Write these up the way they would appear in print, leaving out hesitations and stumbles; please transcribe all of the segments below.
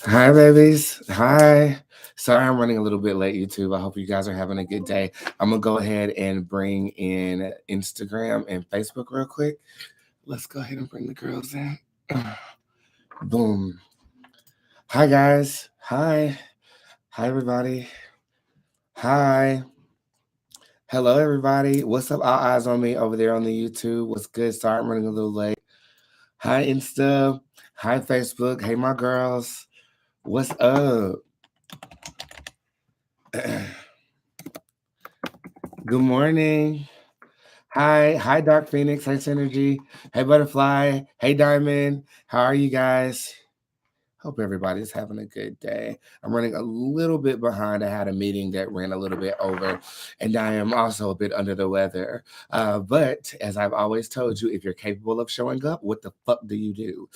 Hi, babies. Hi. Sorry, I'm running a little bit late, YouTube. I hope you guys are having a good day. I'm going to go ahead and bring in Instagram and Facebook real quick. Let's go ahead and bring the girls in. Boom. Hi, guys. Hi. Hi, everybody. Hi. Hello, everybody. What's up? All eyes on me over there on the YouTube. What's good? Sorry, I'm running a little late. Hi, Insta. Hi, Facebook. Hey, my girls. What's up? Good morning. Hi, Dark Phoenix. Hi, Synergy. Hey, Butterfly. Hey, Diamond. How are you guys? Hope everybody's having a good day. I'm running a little bit behind. I had a meeting that ran a little bit over, and I am also a bit under the weather. But as I've always told you, if you're capable of showing up, what the fuck do? You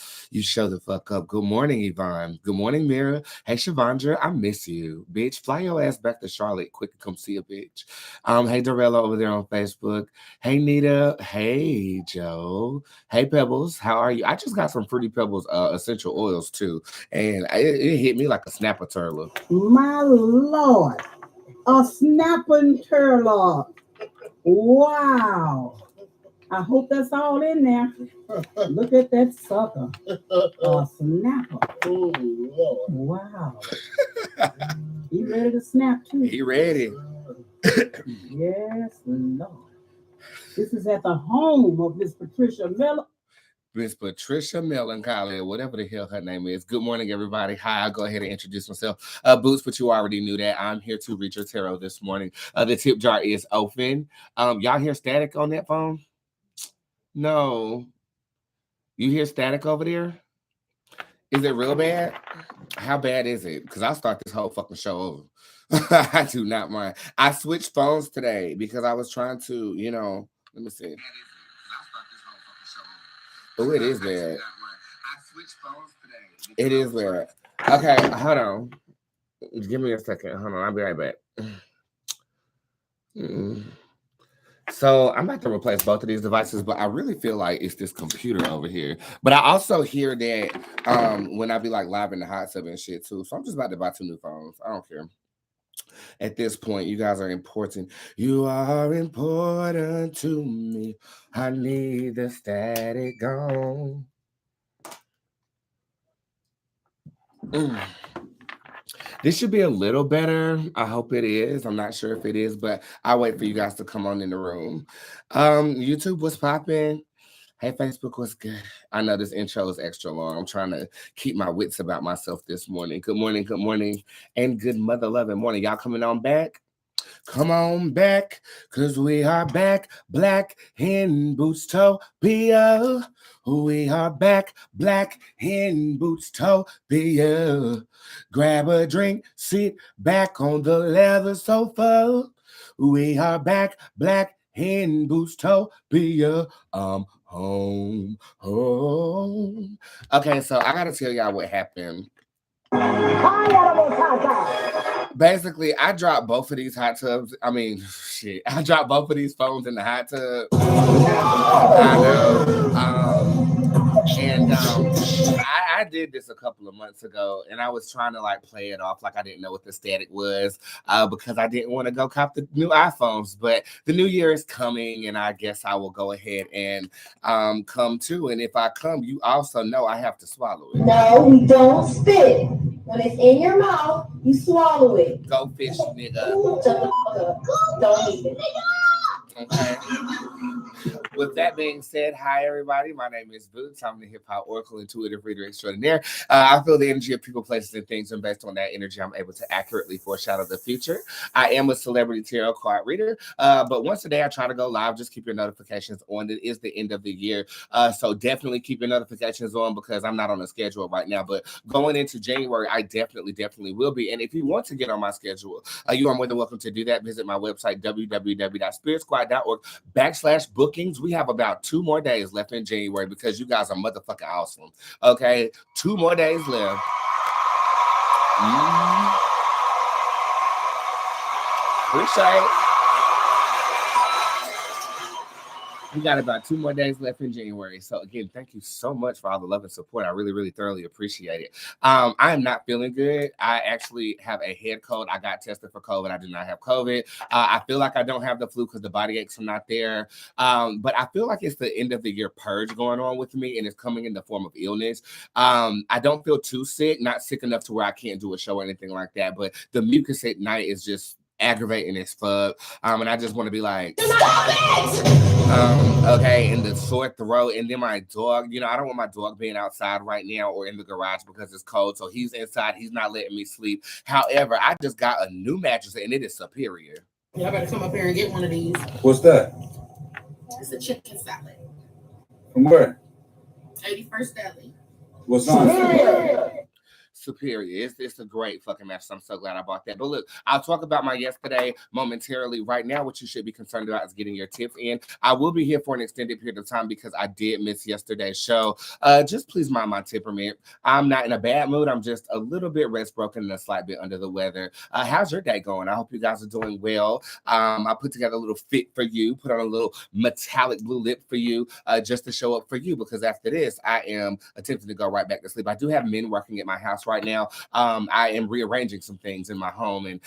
show the fuck up. Good morning, Yvonne. Good morning, Mira. Hey, Shavandra. I miss you, bitch. Fly your ass back to Charlotte quick and come see a bitch. Hey, Dorella over there on Facebook. Hey, Nita. Hey, Joe. Hey, Pebbles. How are you? I just got some Fruity Pebbles essential oils too, and it hit me like a snapper turtle. My Lord, a snapping turtle. Wow. I hope that's all in there. Look at that sucker. A snapper. Wow. He ready to snap too. He ready. Yes, Lord. This is at the home of Miss Patricia Miller. Miss Patricia Melancholy, or whatever the hell her name is. Good morning, everybody. Hi, I'll go ahead and introduce myself. Boots, but you already knew that. I'm here to read your tarot this morning. The tip jar is open. Y'all hear static on that phone? No. You hear static over there? Is it real bad? How bad is it? Because I'll start this whole fucking show over. I do not mind. I switched phones today because I was trying to, let me see. Oh, it is bad. It is bad. Okay, hold on. Give me a second. Hold on, I'll be right back. So I'm about to replace both of these devices, but I really feel like it's this computer over here. But I also hear that when I be like live in the hot tub and shit too. So I'm just about to buy 2 new phones. I don't care. At this point, you guys are important. You are important to me. I need the static gone. This should be a little better. I hope it is. I'm not sure if it is, but I'll wait for you guys to come on in the room. YouTube was popping. Hey, Facebook was good. I know this intro is extra long. I'm trying to keep my wits about myself this morning. Good morning, and good mother loving morning. Y'all coming on back? Come on back, cause we are back, black in Bootstopia. We are back, black in Bootstopia. Grab a drink, sit back on the leather sofa. We are back, black in Bootstopia. Home. Okay, so I gotta tell y'all what happened. Basically, I dropped both of these hot tubs. I mean, shit. I dropped both of these phones in the hot tub. I know. I did this a couple of months ago, and I was trying to like play it off like I didn't know what the static was because I didn't want to go cop the new iPhones. But the new year is coming, and I guess I will go ahead and come too. And if I come, you also know I have to swallow it. No, we don't spit. When it's in your mouth, you swallow it. Go fish, nigga. Don't eat it. Okay. With that being said, hi everybody. My name is Boots. I'm the hip hop oracle, intuitive reader extraordinaire. I feel the energy of people, places, and things, and based on that energy, I'm able to accurately foreshadow the future. I am a celebrity tarot card reader, but once a day I try to go live. Just keep your notifications on. It is the end of the year, so definitely keep your notifications on because I'm not on a schedule right now. But going into January, I definitely will be. And if you want to get on my schedule, you are more than welcome to do that. Visit my website www.spiritsquad.org/bookings. We have about 2 more days left in January because you guys are motherfucking awesome. Okay, 2 more days left. Appreciate it. We got about 2 more days left in January. So again, thank you so much for all the love and support. I really, really thoroughly appreciate it. I am not feeling good. I actually have a head cold. I got tested for COVID. I do not have COVID. I feel like I don't have the flu because the body aches are not there. But I feel like it's the end of the year purge going on with me, and it's coming in the form of illness. I don't feel too sick, not sick enough to where I can't do a show or anything like that. But the mucus at night is just aggravating as fuck. And I just want to be like, okay, and the sore throat, and then my dog, I don't want my dog being outside right now or in the garage because it's cold. So he's inside, he's not letting me sleep. However, I just got a new mattress and it is superior. Y'all better come up here and get one of these. What's that? It's a chicken salad. From where? 81st Deli. What's on it? Superior. It's a great fucking mattress. I'm so glad I bought that. But look, I'll talk about my yesterday momentarily. Right now, what you should be concerned about is getting your tips in. I will be here for an extended period of time because I did miss yesterday's show. Just please mind my temperament. I'm not in a bad mood. I'm just a little bit rest broken and a slight bit under the weather. How's your day going? I hope you guys are doing well. I put together a little fit for you, put on a little metallic blue lip for you, just to show up for you, because after this, I am attempting to go right back to sleep. I do have men working at my house right now. I am rearranging some things in my home and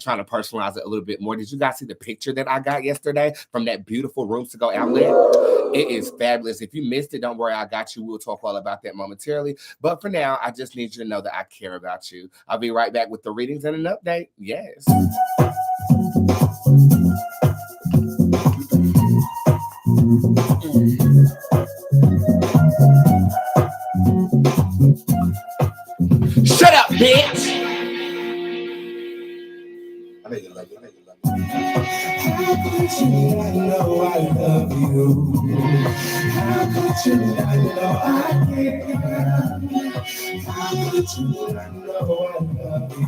trying to personalize it a little bit more. Did you guys see the picture that I got yesterday from that beautiful Rooms to Go outlet? It is fabulous. If you missed it, don't worry, I got you. We'll talk all about that momentarily. But for now, I just need you to know that I care about you. I'll be right back with the readings and an update. Yes. Shut up, bitch! I know you love it. How could you not know I love you? How could you not know I care? How could you not know I love you?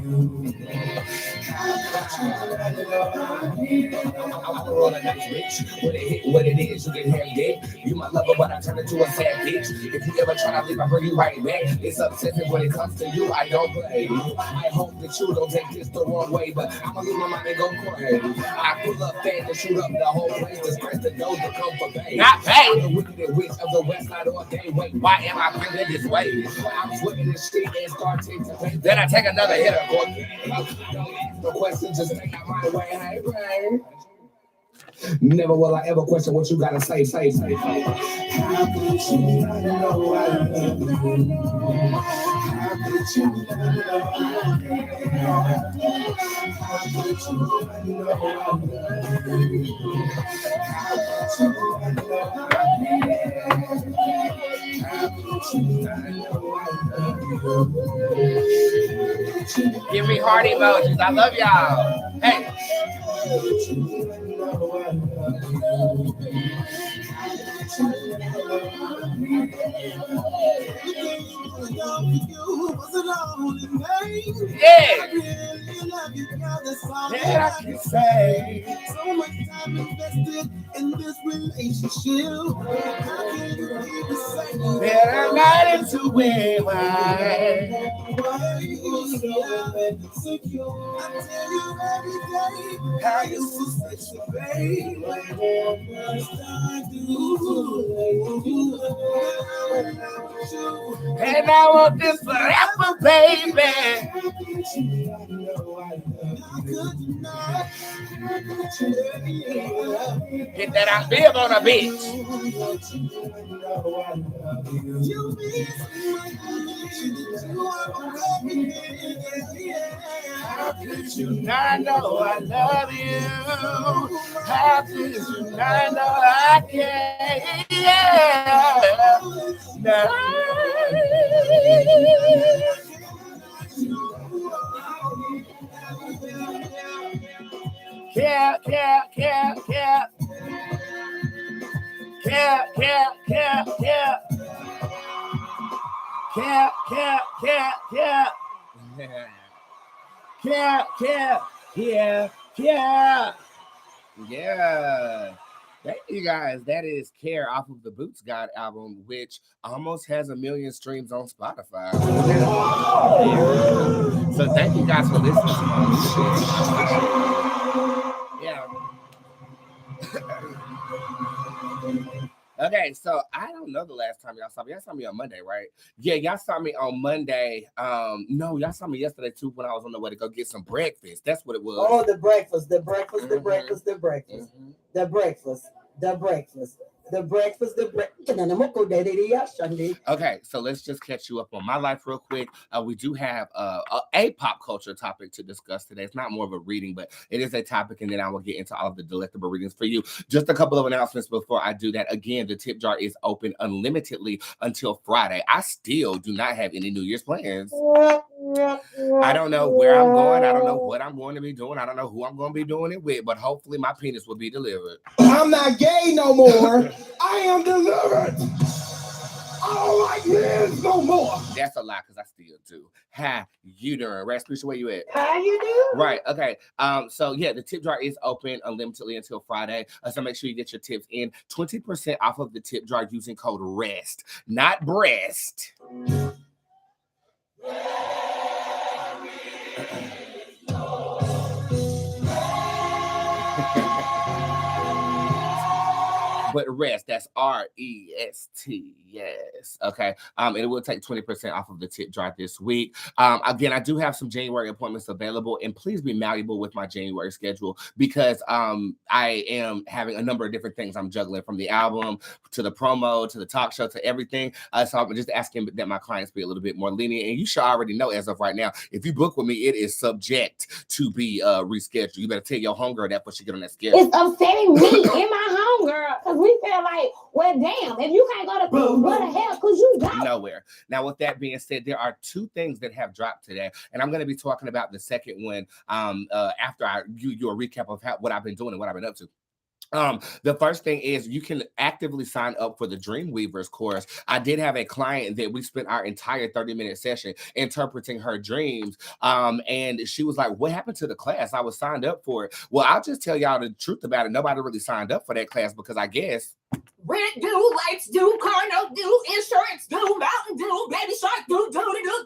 How could you not know I care? I'm roll a nice bitch. When it hit what it is, you can have it. You my lover, but I turn into a sad bitch. If you ever try to leave, I bring you right back. It's upsetting when it comes to you, I don't play. I hope that you don't take this the wrong way, but I'ma lose my mind and go crazy. I pull up fast and shoot up the whole place. Disgrace the doors to come for pay. Not pay. I'm the wicked witch of the West Side all day. Wait, why am I feeling this way? I'm flipping the street and start taking pain. Then I take another hit of cocaine. Don't ask no questions, just take out my way. Hey, babe. Never will I ever question what you gotta say. How could you not know I love you? How could you not know I care? How could you not know I love you? How could you not know I care? How could you not know I love you? Give me heart emojis. I love y'all. Hey. How could you not know I love you? Yeah. That I can say. So much time invested in this relationship. How can you keep it safe? That I'm not into it. Why you so insecure? I tell you every day how you so sexy, babe. First I do. And I want this forever, baby. Get that out big on a bitch. How could you not know I love you? How could you not know I care? Yeah. No. Care. Yeah. Thank you guys. That is Care off of the Boots God album, which almost has 1 million streams on Spotify. So thank you guys for listening to my shit. Yeah. Okay, so I don't know the last time y'all saw me. Y'all saw me on Monday, right? Yeah, y'all saw me on Monday. No, y'all saw me yesterday too when I was on the way to go get some breakfast. That's what it was. Oh, the breakfast, the breakfast, the breakfast, the breakfast, Mhm. the breakfast, the breakfast, the breakfast, the breakfast. Okay, so let's just catch you up on my life real quick. We do have a pop culture topic to discuss today. It's not more of a reading, but it is a topic, and then I will get into all of the delectable readings for you. Just a couple of announcements before I do that. Again, the tip jar is open unlimitedly until Friday. I still do not have any New Year's plans. I don't know where I'm going. I don't know what I'm going to be doing. I don't know who I'm going to be doing it with, but hopefully my penis will be delivered. I'm not gay no more. I am delivered. I don't like men no more. That's a lie, because I still do. How you doing? Rasputia, where you at? How you do? Right. Okay. So yeah, the tip jar is open unlimitedly until Friday. So make sure you get your tips in. 20% off of the tip jar using code REST, not breast. But rest, that's REST. Yes. Okay. And it will take 20% off of the tip jar this week. Again, I do have some January appointments available, and please be malleable with my January schedule, because I am having a number of different things I'm juggling, from the album to the promo to the talk show to everything. So I'm just asking that my clients be a little bit more lenient. And you should already know, as of right now, if you book with me, it is subject to be rescheduled. You better tell your homegirl that before she get on that schedule. It's upsetting me and my homegirl because we feel like, well, damn, if you can't go to school, where the hell could you go? Nowhere. Now, with that being said, there are two things that have dropped today, and I'm going to be talking about the second one after I give you a recap of what I've been doing and what I've been up to. The first thing is you can actively sign up for the Dreamweavers course. I did have a client that we spent our entire 30-minute session interpreting her dreams. And she was like, what happened to the class? I was signed up for it. Well, I'll just tell y'all the truth about it. Nobody really signed up for that class because I guess Rent due, lights due, car note due, insurance due, mountain due, baby shark due, do, every damn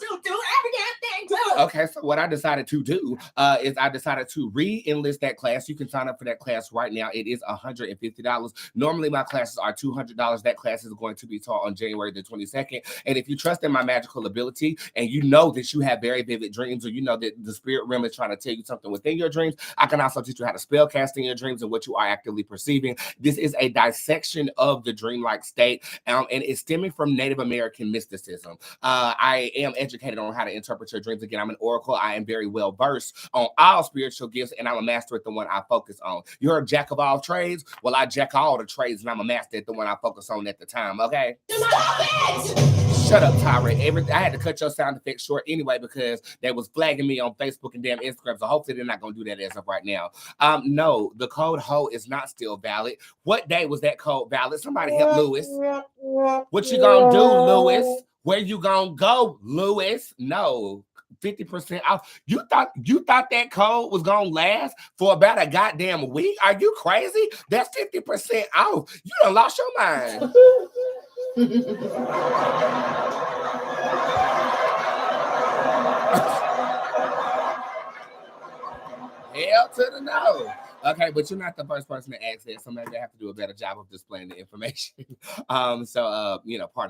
thing due. Okay, so what I decided to do is I decided to re-enlist that class. You can sign up for that class right now. It is $150. Normally, my classes are $200. That class is going to be taught on January the 22nd. And if you trust in my magical ability and you know that you have very vivid dreams, or you know that the spirit realm is trying to tell you something within your dreams, I can also teach you how to spell cast in your dreams and what you are actively perceiving. This is a dissection of the dreamlike state, and it's stemming from Native American mysticism. I am educated on how to interpret your dreams. Again, I'm an oracle. I am very well versed on all spiritual gifts, and I'm a master at the one I focus on. You're a jack of all trades. Well, I jack all the trades, and I'm a master at the one I focus on at the time. Okay. Shut up, Tyra. I had to cut your sound effects short anyway because they was flagging me on Facebook and damn Instagram. So hopefully they're not gonna do that as of right now. No, the code HO is not still valid. What day was that code valid? Somebody help Lewis. What you gonna do, Lewis? Where you gonna go, Lewis? No. 50% off. You thought that code was gonna last for about a goddamn week? Are you crazy? That's 50% off. You done lost your mind. Hell to the no. Okay, but you're not the first person to ask that, so maybe I have to do a better job of displaying the information. Pardon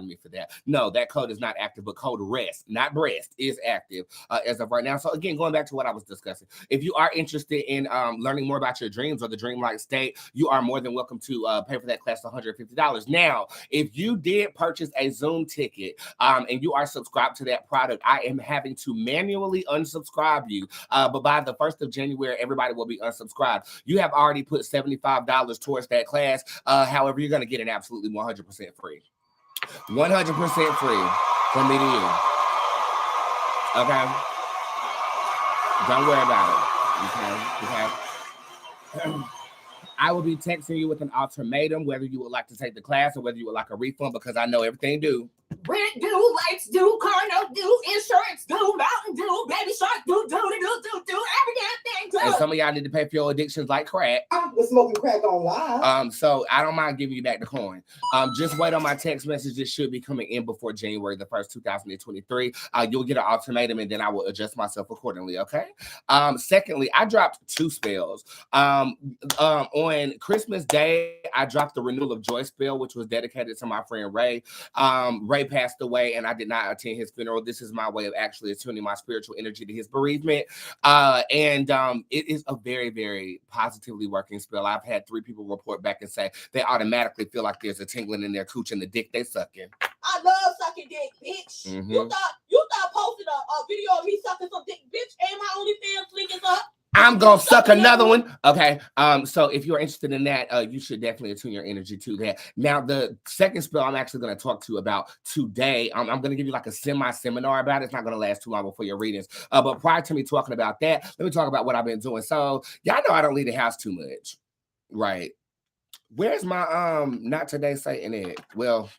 me for that. No, that code is not active, but code REST, not breast, is active as of right now. So again, going back to what I was discussing, if you are interested in learning more about your dreams or the dreamlike state, you are more than welcome to pay for that class $150. Now, if you did purchase a Zoom ticket and you are subscribed to that product, I am having to manually unsubscribe you. But by the 1st of January, everybody will be unsubscribed. You have already put $75 towards that class. However, you're going to get it absolutely 100% free. 100% free from me to you. Okay? Don't worry about it. Okay? I will be texting you with an ultimatum, whether you would like to take the class or whether you would like a refund, because I know everything due. Rent due, lights due, car note due, insurance due, mountain due, baby shark due, every damn thing due. And some of y'all need to pay for your addictions like crack. I was smoking crack on live. So I don't mind giving you back the coin. Just wait on my text message. It should be coming in before January the 1st, 2023. You'll get an ultimatum, and then I will adjust myself accordingly. Okay. Secondly, I dropped 2 spells. On Christmas Day, I dropped the Renewal of Joy spell, which was dedicated to my friend Ray. Ray passed away, and I did not attend his funeral. This is my way of actually attuning my spiritual energy to his bereavement. It is a very, very positively working spell. I've had 3 people report back and say they automatically feel like there's a tingling in their cooch and the dick they sucking. I love sucking dick, bitch. Mm-hmm. You thought posting a video of me sucking some dick, bitch, and my OnlyFans link is up. I'm gonna suck another one. Okay. So if you're interested in that, you should definitely attune your energy to that. Now, the second spell I'm actually gonna talk to you about today. I'm gonna give you like a semi-seminar about it. It's not gonna last too long before your readings. But prior to me talking about that, let me talk about what I've been doing. So y'all know I don't leave the house too much, right? Where's my not today Satan at? Well.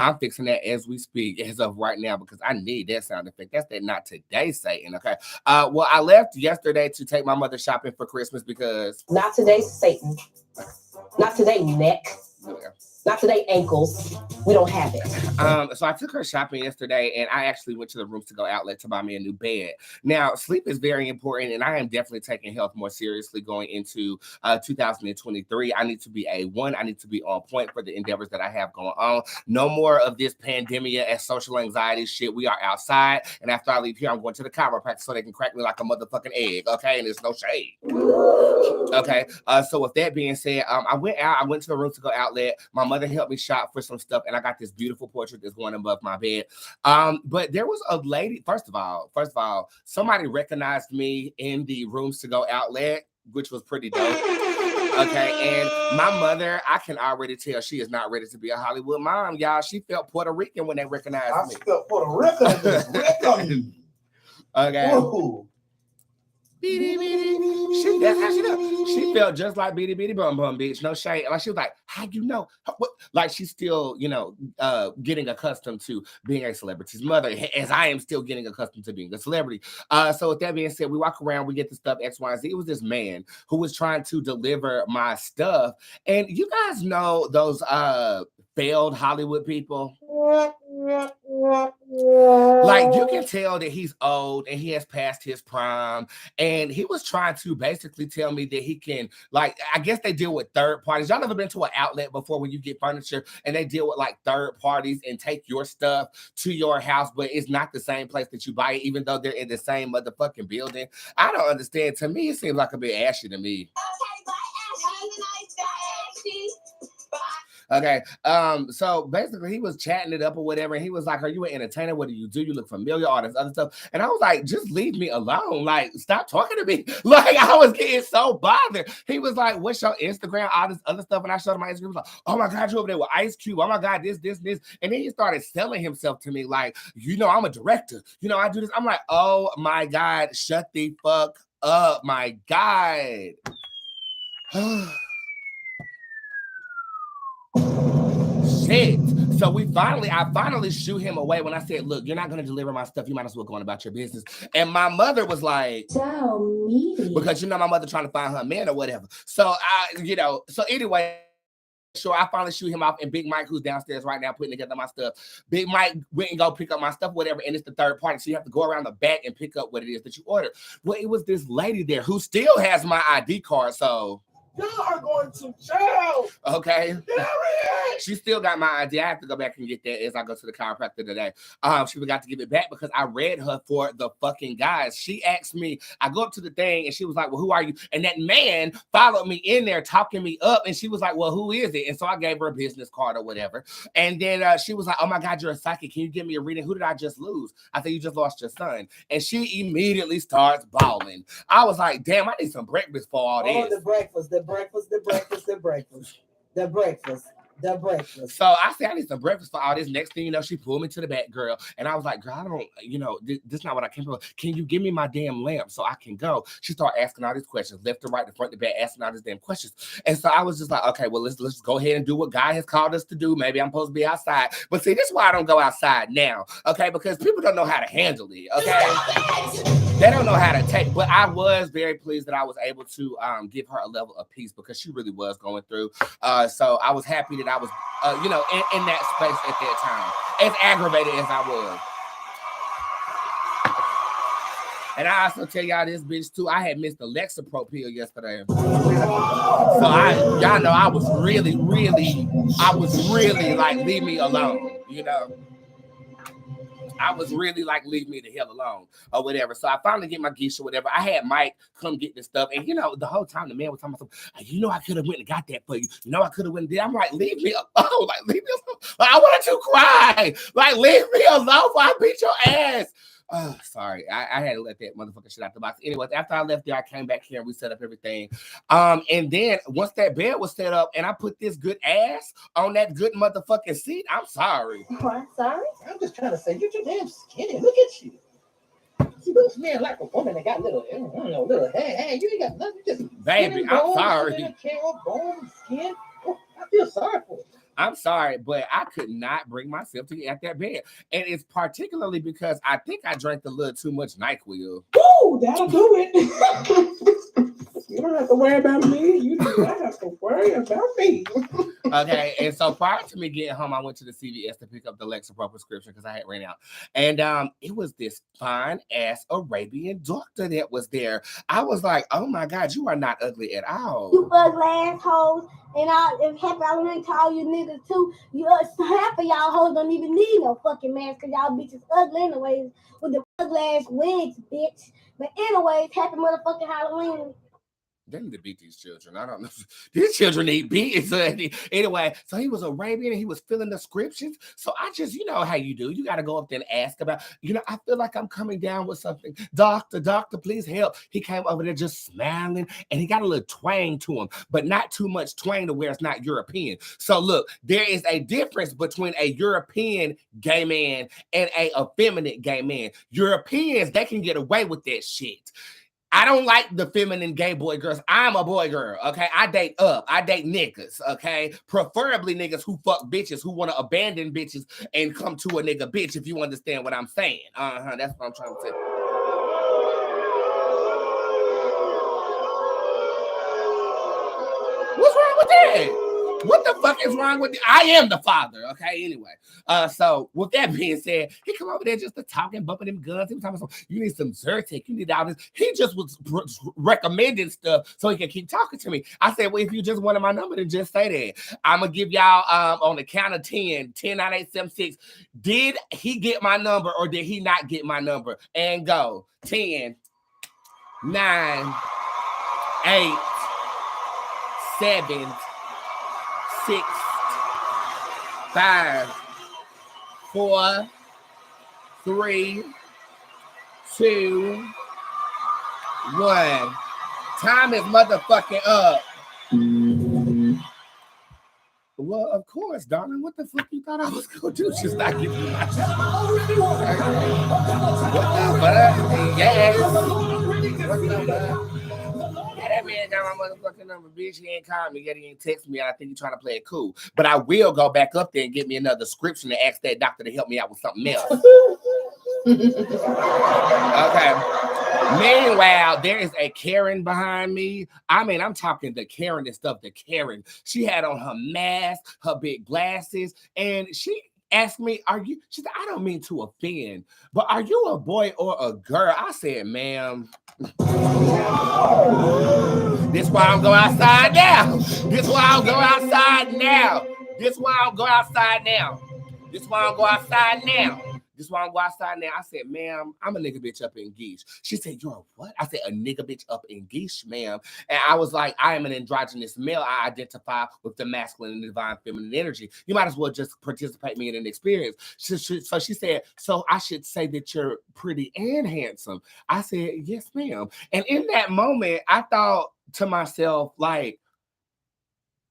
I'm fixing that as we speak, as of right now, because I need that sound effect. That's that not today Satan, okay? Well, I left yesterday to take my mother shopping for Christmas because... Not today, Satan. Not today, neck. Yeah. Not today, ankles. We don't have it. So I took her shopping yesterday, and I actually went to the Rooms to Go outlet to buy me a new bed. Now, sleep is very important, and I am definitely taking health more seriously going into 2023. I need to be A1. I need to be on point for the endeavors that I have going on. No more of this pandemic and social anxiety shit. We are outside, and after I leave here, I'm going to the chiropractor so they can crack me like a motherfucking egg, okay? And there's no shade. Okay, so with that being said, I went to the Rooms to Go outlet. My mother helped me shop for some stuff, and I got this beautiful portrait that's going above my bed. But there was a lady, first of all, somebody recognized me in the Rooms to Go outlet, which was pretty dope. Okay, and my mother, I can already tell she is not ready to be a Hollywood mom, y'all. She felt Puerto Rican when they recognized me. I felt Puerto Rican. Okay. Ooh. That's how she does. She felt just like Beady Beady Bum Bum, bitch. No shade. Like she was like, how you know? What? Like she's still, getting accustomed to being a celebrity's mother, as I am still getting accustomed to being a celebrity. So with that being said, we walk around, we get the stuff X, Y, and Z. It was this man who was trying to deliver my stuff, and you guys know those failed Hollywood people. Like you can tell that he's old and he has passed his prime, and he was trying to basically tell me that he can, like, I guess they deal with third parties. Y'all ever been to an outlet before when you get furniture and they deal with like third parties and take your stuff to your house, but it's not the same place that you buy it, even though they're in the same motherfucking building? I don't understand. To me, it seems like a bit ashy to me. Okay, bye, Ashley. Bye. Okay, so basically he was chatting it up or whatever, and he was like, are you an entertainer? What do? You look familiar, all this other stuff. And I was like, just leave me alone. Like, stop talking to me. Like, I was getting so bothered. He was like, what's your Instagram? All this other stuff. And I showed him my Instagram. He was like, oh my God, you over there with Ice Cube. Oh my God, this. And then he started selling himself to me like, I'm a director. I do this. I'm like, oh my God, shut the fuck up. My God. Shit. So I finally shoo him away when I said, look, you're not going to deliver my stuff. You might as well go on about your business. And my mother was like, so meaty. Because my mother trying to find her man or whatever. So so anyway, sure, I finally shoot him off, and Big Mike, who's downstairs right now putting together my stuff, Big Mike went and go pick up my stuff, whatever, and it's the third party, so you have to go around the back and pick up what it is that you ordered. Well, it was this lady there who still has my ID card, so... Y'all are going to jail. Okay. She still got my ID. I have to go back and get that as I go to the chiropractor today. She forgot to give it back because I read her for the fucking guys. She asked me, I go up to the thing and she was like, well, who are you? And that man followed me in there talking me up, and she was like, well, who is it? And so I gave her a business card or whatever. And then she was like, oh my God, you're a psychic. Can you give me a reading? Who did I just lose? I said, you just lost your son. And she immediately starts bawling. I was like, damn, I need some breakfast for all this. The breakfast. The breakfast. So I said, I need some breakfast for all this. Next thing you know, she pulled me to the back, girl. And I was like, girl, I don't, this is not what I came for. Can you give me my damn lamp so I can go? She started asking all these questions, left to right, the front to back, asking all these damn questions. And so I was just like, okay, well, let's go ahead and do what God has called us to do. Maybe I'm supposed to be outside. But see, this is why I don't go outside now, okay? Because people don't know how to handle it, okay? They don't know how to take. But I was very pleased that I was able to give her a level of peace because she really was going through. So I was happy that I was, in that space at that time, as aggravated as I was. And I also tell y'all this bitch too. I had missed the Lexapro pill yesterday. So y'all know I was really like, leave me alone, I was really like, leave me the hell alone or whatever. So I finally get my geisha or whatever. I had Mike come get this stuff. And, the whole time the man was talking about something, I could have went and got that for you. I could have went and did. I'm like, leave me alone. Like, leave me alone. Like, I wanted to cry. Like, leave me alone before I beat your ass. Oh, sorry. I had to let that motherfucker shit out the box. Anyways, after I left there, I came back here and we set up everything. And then once that bed was set up and I put this good ass on that good motherfucking seat, I'm sorry. What? Sorry? I'm just trying to say, you're too damn skinny. Look at you. She looks man like a woman that got little hair. You ain't got nothing. Just baby, I'm sorry. Bone, skin. Oh, I feel sorry for you. I'm sorry, but I could not bring myself to get at that bed. And it's particularly because I think I drank a little too much NyQuil. Ooh, that'll do it. You don't have to worry about me. You don't have to worry about me. Okay, and so prior to me getting home, I went to the CVS to pick up the Lexapro prescription because I had ran out. And it was this fine-ass Arabian doctor that was there. I was like, oh my God, you are not ugly at all. You ugly assholes. And if happy I want to all you niggas too. Half of y'all hoes don't even need no fucking mask because y'all bitches ugly anyways with the ugly ass wigs, bitch. But anyways, happy motherfucking Halloween. They need to beat these children. I don't know. These children need beating. So anyway, so he was Arabian and he was filling the scriptures. So I just, you know how you do. You got to go up there and ask about, I feel like I'm coming down with something. Doctor, please help. He came over there just smiling and he got a little twang to him, but not too much twang to where it's not European. So look, there is a difference between a European gay man and a effeminate gay man. Europeans, they can get away with that shit. I don't like the feminine gay boy girls. I'm a boy girl, okay? I date up. I date niggas, okay? Preferably niggas who fuck bitches, who want to abandon bitches and come to a nigga bitch, if you understand what I'm saying. That's what I'm trying to say. What's wrong with that? What the fuck is wrong with you? I am the father, okay? Anyway, so with that being said, he come over there just to talk and bumping them guns. He was talking about, you need some Zyrtec, you need all this. He just was recommending stuff so he can keep talking to me. I said, well, if you just wanted my number, then just say that. I'm going to give y'all on the count of 10, 9, 8, 7, 6. Did he get my number or did he not get my number? And go. 10, 9, 8, 7, 6, 5, 4, 3, 2, 1. Time is motherfucking up. Well, of course, darling. What the fuck you thought I was gonna do? Just not give you my shit. What the fuck? Yes. That man got my motherfucking number, bitch. He ain't called me yet. He ain't text me. And I think he's trying to play it cool. But I will go back up there and get me another prescription and ask that doctor to help me out with something else. Okay. Meanwhile, there is a Karen behind me. I mean, I'm talking the Karen and stuff. The Karen. She had on her mask, her big glasses, and she asked me, she said, I don't mean to offend, but are you a boy or a girl? I said, ma'am. This why I'm going outside now. This why I'm going outside now. This why I'm going outside now. This why I'm going outside now. This why I'm going outside now. I said, ma'am, I'm a nigga bitch up in geesh. She said, you're a what? I said, a nigga bitch up in geesh, ma'am. And I was like, I am an androgynous male. I identify with the masculine and divine feminine energy. You might as well just participate me in an experience. So she said, so I should say that you're pretty and handsome. I said, yes, ma'am. And in that moment, I thought to myself, like,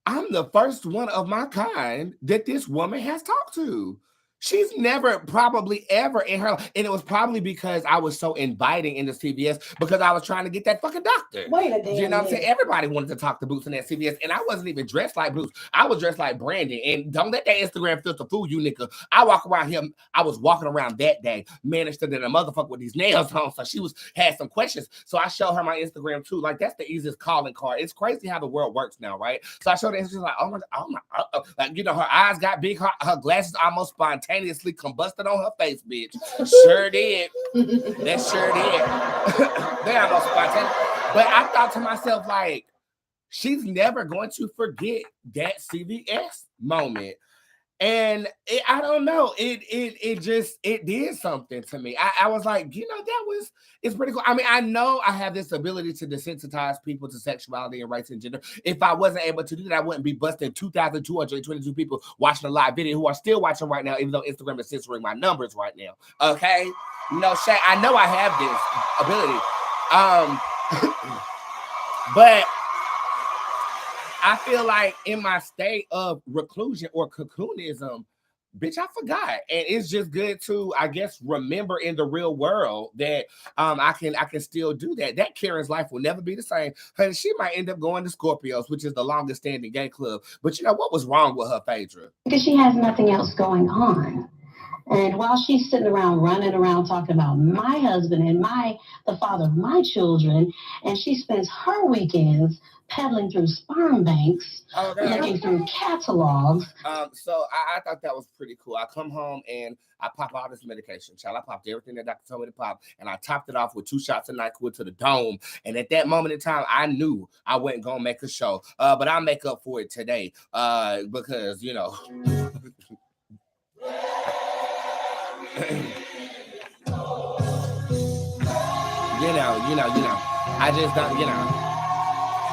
I'm the first one of my kind that this woman has talked to. She's never probably ever in her, and it was probably because I was so inviting in the CVS because I was trying to get that fucking doctor. Wait a damn You know what I'm saying? minute. Everybody wanted to talk to Boots in that CVS, and I wasn't even dressed like Boots. I was dressed like Brandon. And don't let that Instagram filter fool you, nigga. I walk around here. I was walking around that day, managed to than a motherfucker with these nails on. So she had some questions. So I showed her my Instagram too. Like that's the easiest calling card. It's crazy how the world works now, right? So I showed her. She's like, oh my, like you know, her eyes got big. Her glasses almost spontaneously combusted on her face, bitch. Sure did. That sure did. They almost spontaneous. But I thought to myself, like, she's never going to forget that CVS moment. And I don't know, it did something to me. I was like, you know, it's pretty cool. I mean, I know I have this ability to desensitize people to sexuality and race and gender. If I wasn't able to do that, I wouldn't be busting 2,222 people watching a live video who are still watching right now, even though Instagram is censoring my numbers right now. Okay, no shame. I know I have this ability. But I feel like in my state of reclusion or cocoonism, bitch, I forgot. And it's just good to, I guess, remember in the real world that I can still do that. That Karen's life will never be the same. Honey, she might end up going to Scorpios, which is the longest standing gay club. But you know what was wrong with her, Phaedra? Because she has nothing else going on. And while she's sitting around running around talking about my husband and the father of my children, and she spends her weekends peddling through sperm banks, looking through catalogs. So I thought that was pretty cool. I come home and I pop all this medication, child. I popped everything that doctor told me to pop, and I topped it off with 2 shots of NyQuil to the dome. And at that moment in time, I knew I wasn't gonna make a show, but I'll make up for it today because you know. You know, I just don't, you know,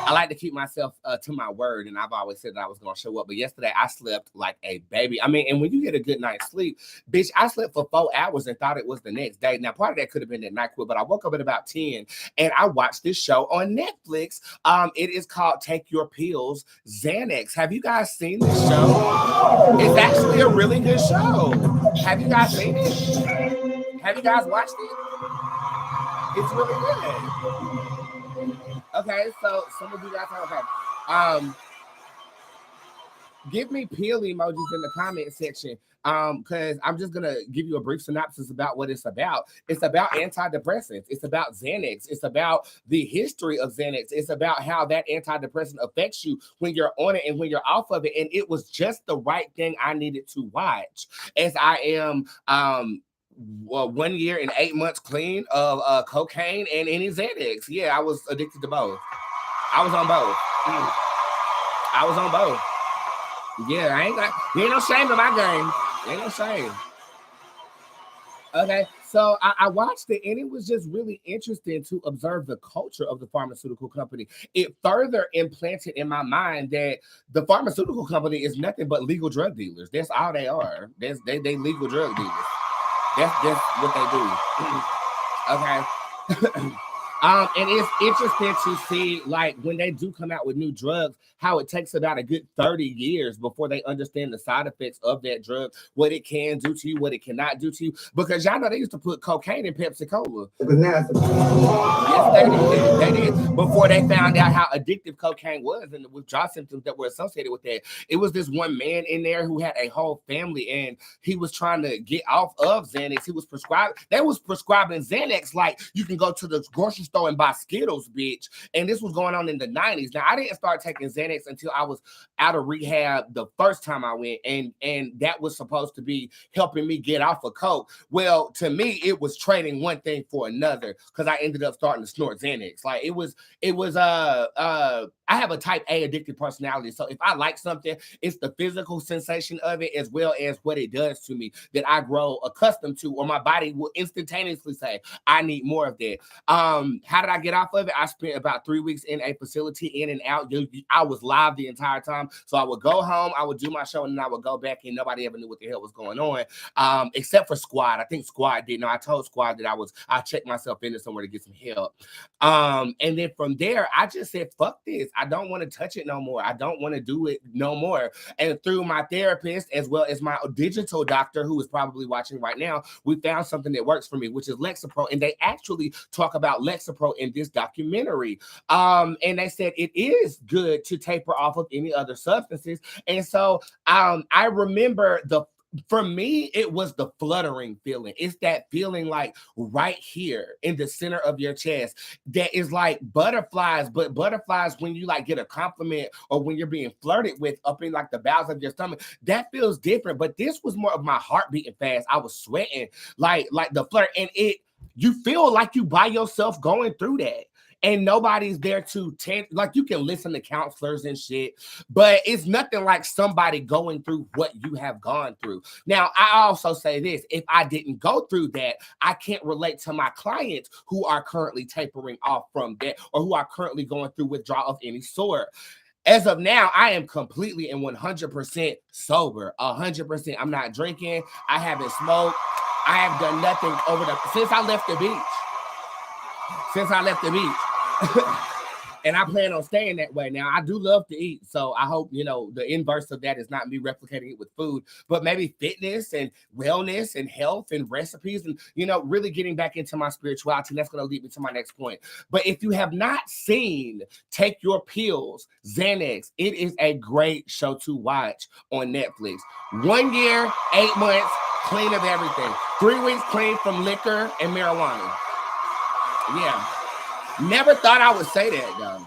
I like to keep myself to my word, and I've always said that I was going to show up, but yesterday I slept like a baby. I mean, and when you get a good night's sleep, bitch, I slept for 4 hours and thought it was the next day. Now, part of that could have been that NyQuil, but I woke up at about 10, and I watched this show on Netflix. It is called Take Your Pills, Xanax. Have you guys seen this show? It's actually a really good show. Have you guys seen it? Have you guys watched it? It's really good. Okay, so some of you guys are okay. Give me pill emojis in the comment section. Because I'm just gonna give you a brief synopsis about what it's about. It's about antidepressants. It's about Xanax. It's about the history of Xanax. It's about how that antidepressant affects you when you're on it and when you're off of it. And it was just the right thing I needed to watch, as I am 1 year and 8 months clean of cocaine and any Xanax. Yeah, I was addicted to both. I was on both. I was on both. Yeah, there ain't no shame in my game. There ain't no shame. Okay, so I watched it, and it was just really interesting to observe the culture of the pharmaceutical company. It further implanted in my mind that the pharmaceutical company is nothing but legal drug dealers. That's all they are. They legal drug dealers. That's what they do. Okay. And it's interesting to see, like, when they do come out with new drugs, how it takes about a good 30 years before they understand the side effects of that drug, what it can do to you, what it cannot do to you. Because y'all know they used to put cocaine in Pepsi Cola. Yes, they did. Before they found out how addictive cocaine was and the withdrawal symptoms that were associated with that. It was this one man in there who had a whole family, and he was trying to get off of Xanax. They was prescribing Xanax like you can go to the grocery store and buy Skittles, bitch. And this was going on in the 90s. Now, I didn't start taking Xanax until I was out of rehab the first time I went, and that was supposed to be helping me get off of coke. Well, to me, it was trading one thing for another, because I ended up starting to snort Xanax. Like it was I have a type A addictive personality. So if I like something, it's the physical sensation of it as well as what it does to me that I grow accustomed to, or my body will instantaneously say, I need more of that. How did I get off of it? I spent about 3 weeks in a facility, in and out. I was live the entire time. So I would go home, I would do my show, and then I would go back, and nobody ever knew what the hell was going on. Except for Squad. I think Squad did. No, I told Squad that I checked myself into somewhere to get some help. And then from there, I just said, fuck this. I don't want to touch it no more. I don't want to do it no more. And through my therapist, as well as my digital doctor, who is probably watching right now, we found something that works for me, which is Lexapro. And they actually talk about Lexapro in this documentary. And they said it is good to taper off of any other substances. And so I remember for me, it was the fluttering feeling. It's that feeling like right here in the center of your chest that is like butterflies, but butterflies when you like get a compliment or when you're being flirted with up in like the bowels of your stomach, that feels different. But this was more of my heart beating fast. I was sweating like the flirt, and you feel like you by yourself going through that. And nobody's there to like you can listen to counselors and shit, but it's nothing like somebody going through what you have gone through. Now, I also say this, if I didn't go through that, I can't relate to my clients who are currently tapering off from that or who are currently going through withdrawal of any sort. As of now, I am completely and 100% sober. 100%. I'm not drinking. I haven't smoked. I have done nothing since I left the beach. And I plan on staying that way. Now, I do love to eat, so I hope, the inverse of that is not me replicating it with food, but maybe fitness and wellness and health and recipes and, really getting back into my spirituality. And that's going to lead me to my next point. But if you have not seen Take Your Pills, Xanax, it is a great show to watch on Netflix. 1 year, 8 months, clean of everything. 3 weeks clean from liquor and marijuana. Yeah. Never thought I would say that, though.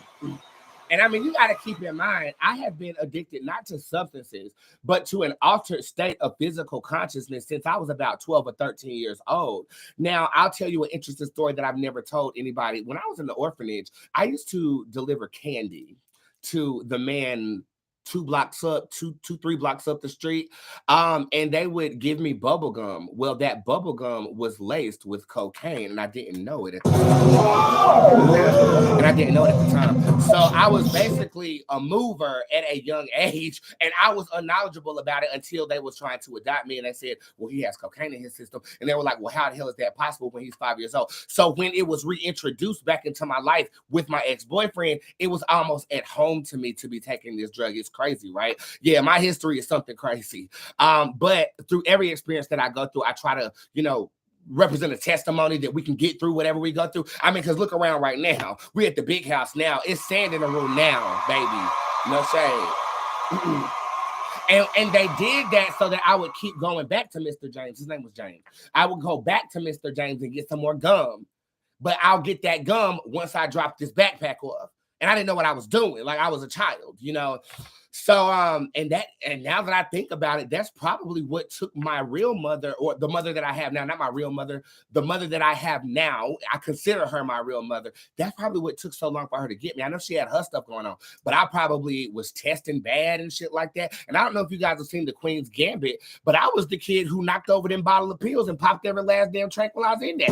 And I mean, you got to keep in mind, I have been addicted not to substances, but to an altered state of physical consciousness since I was about 12 or 13 years old. Now, I'll tell you an interesting story that I've never told anybody. When I was in the orphanage, I used to deliver candy to the man 3 blocks up the street. And they would give me bubble gum. Well, that bubble gum was laced with cocaine, and I didn't know it at the time. So I was basically a mover at a young age, and I was unknowledgeable about it until they was trying to adopt me. And they said, well, he has cocaine in his system. And they were like, well, how the hell is that possible when he's 5 years old? So when it was reintroduced back into my life with my ex-boyfriend, it was almost at home to me to be taking this drug. It's crazy, right? Yeah, my history is something crazy. But through every experience that I go through, I try to, represent a testimony that we can get through whatever we go through. I mean, because look around right now. We're at the big house now. It's sand in the room now, baby. No shade. And they did that so that I would keep going back to Mr. James. His name was James. I would go back to Mr. James and get some more gum. But I'll get that gum once I drop this backpack off. And I didn't know what I was doing. Like I was a child, So, and now that I think about it, that's probably what took my real mother, or the mother that I have now, not my real mother, the mother that I have now, I consider her my real mother. That's probably what took so long for her to get me. I know she had her stuff going on, but I probably was testing bad and shit like that. And I don't know if you guys have seen The Queen's Gambit, but I was the kid who knocked over them bottle of pills and popped every last damn tranquilizer in that.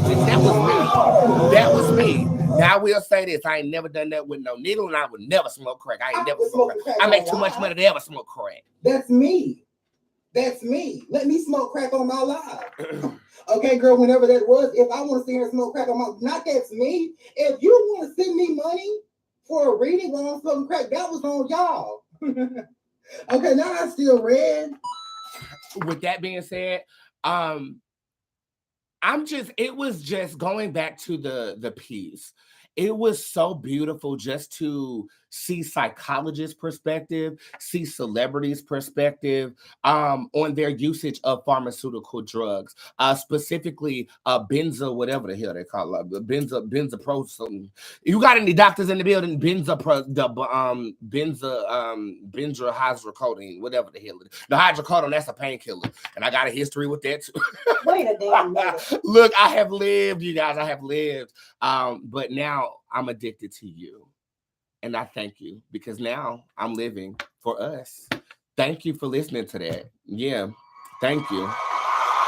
That was me. Now I will say this, I ain't never done that with no needle, and I would never smoke crack. I ain't never smoked crack. I make too much money to ever smoke crack. That's me. Let me smoke crack on my live. Okay, girl, whenever that was, if I want to see her smoke crack on my, not that's me. If you want to send me money for a reading while I'm smoking crack, that was on y'all. Okay, now I still red. With that being said, it was just going back to the piece. It was so beautiful just to see psychologists' perspective, see celebrities' perspective on their usage of pharmaceutical drugs, specifically whatever the hell they call it, benzopro. You got any doctors in the building? Benzahydrocodeine, whatever the hell it is. The hydrocodone, that's a painkiller, and I got a history with that too. Wait a damn minute. Look, I have lived, you guys. I have lived, but now I'm addicted to you. And I thank you because now I'm living for us. Thank you for listening to that. Yeah. Thank you.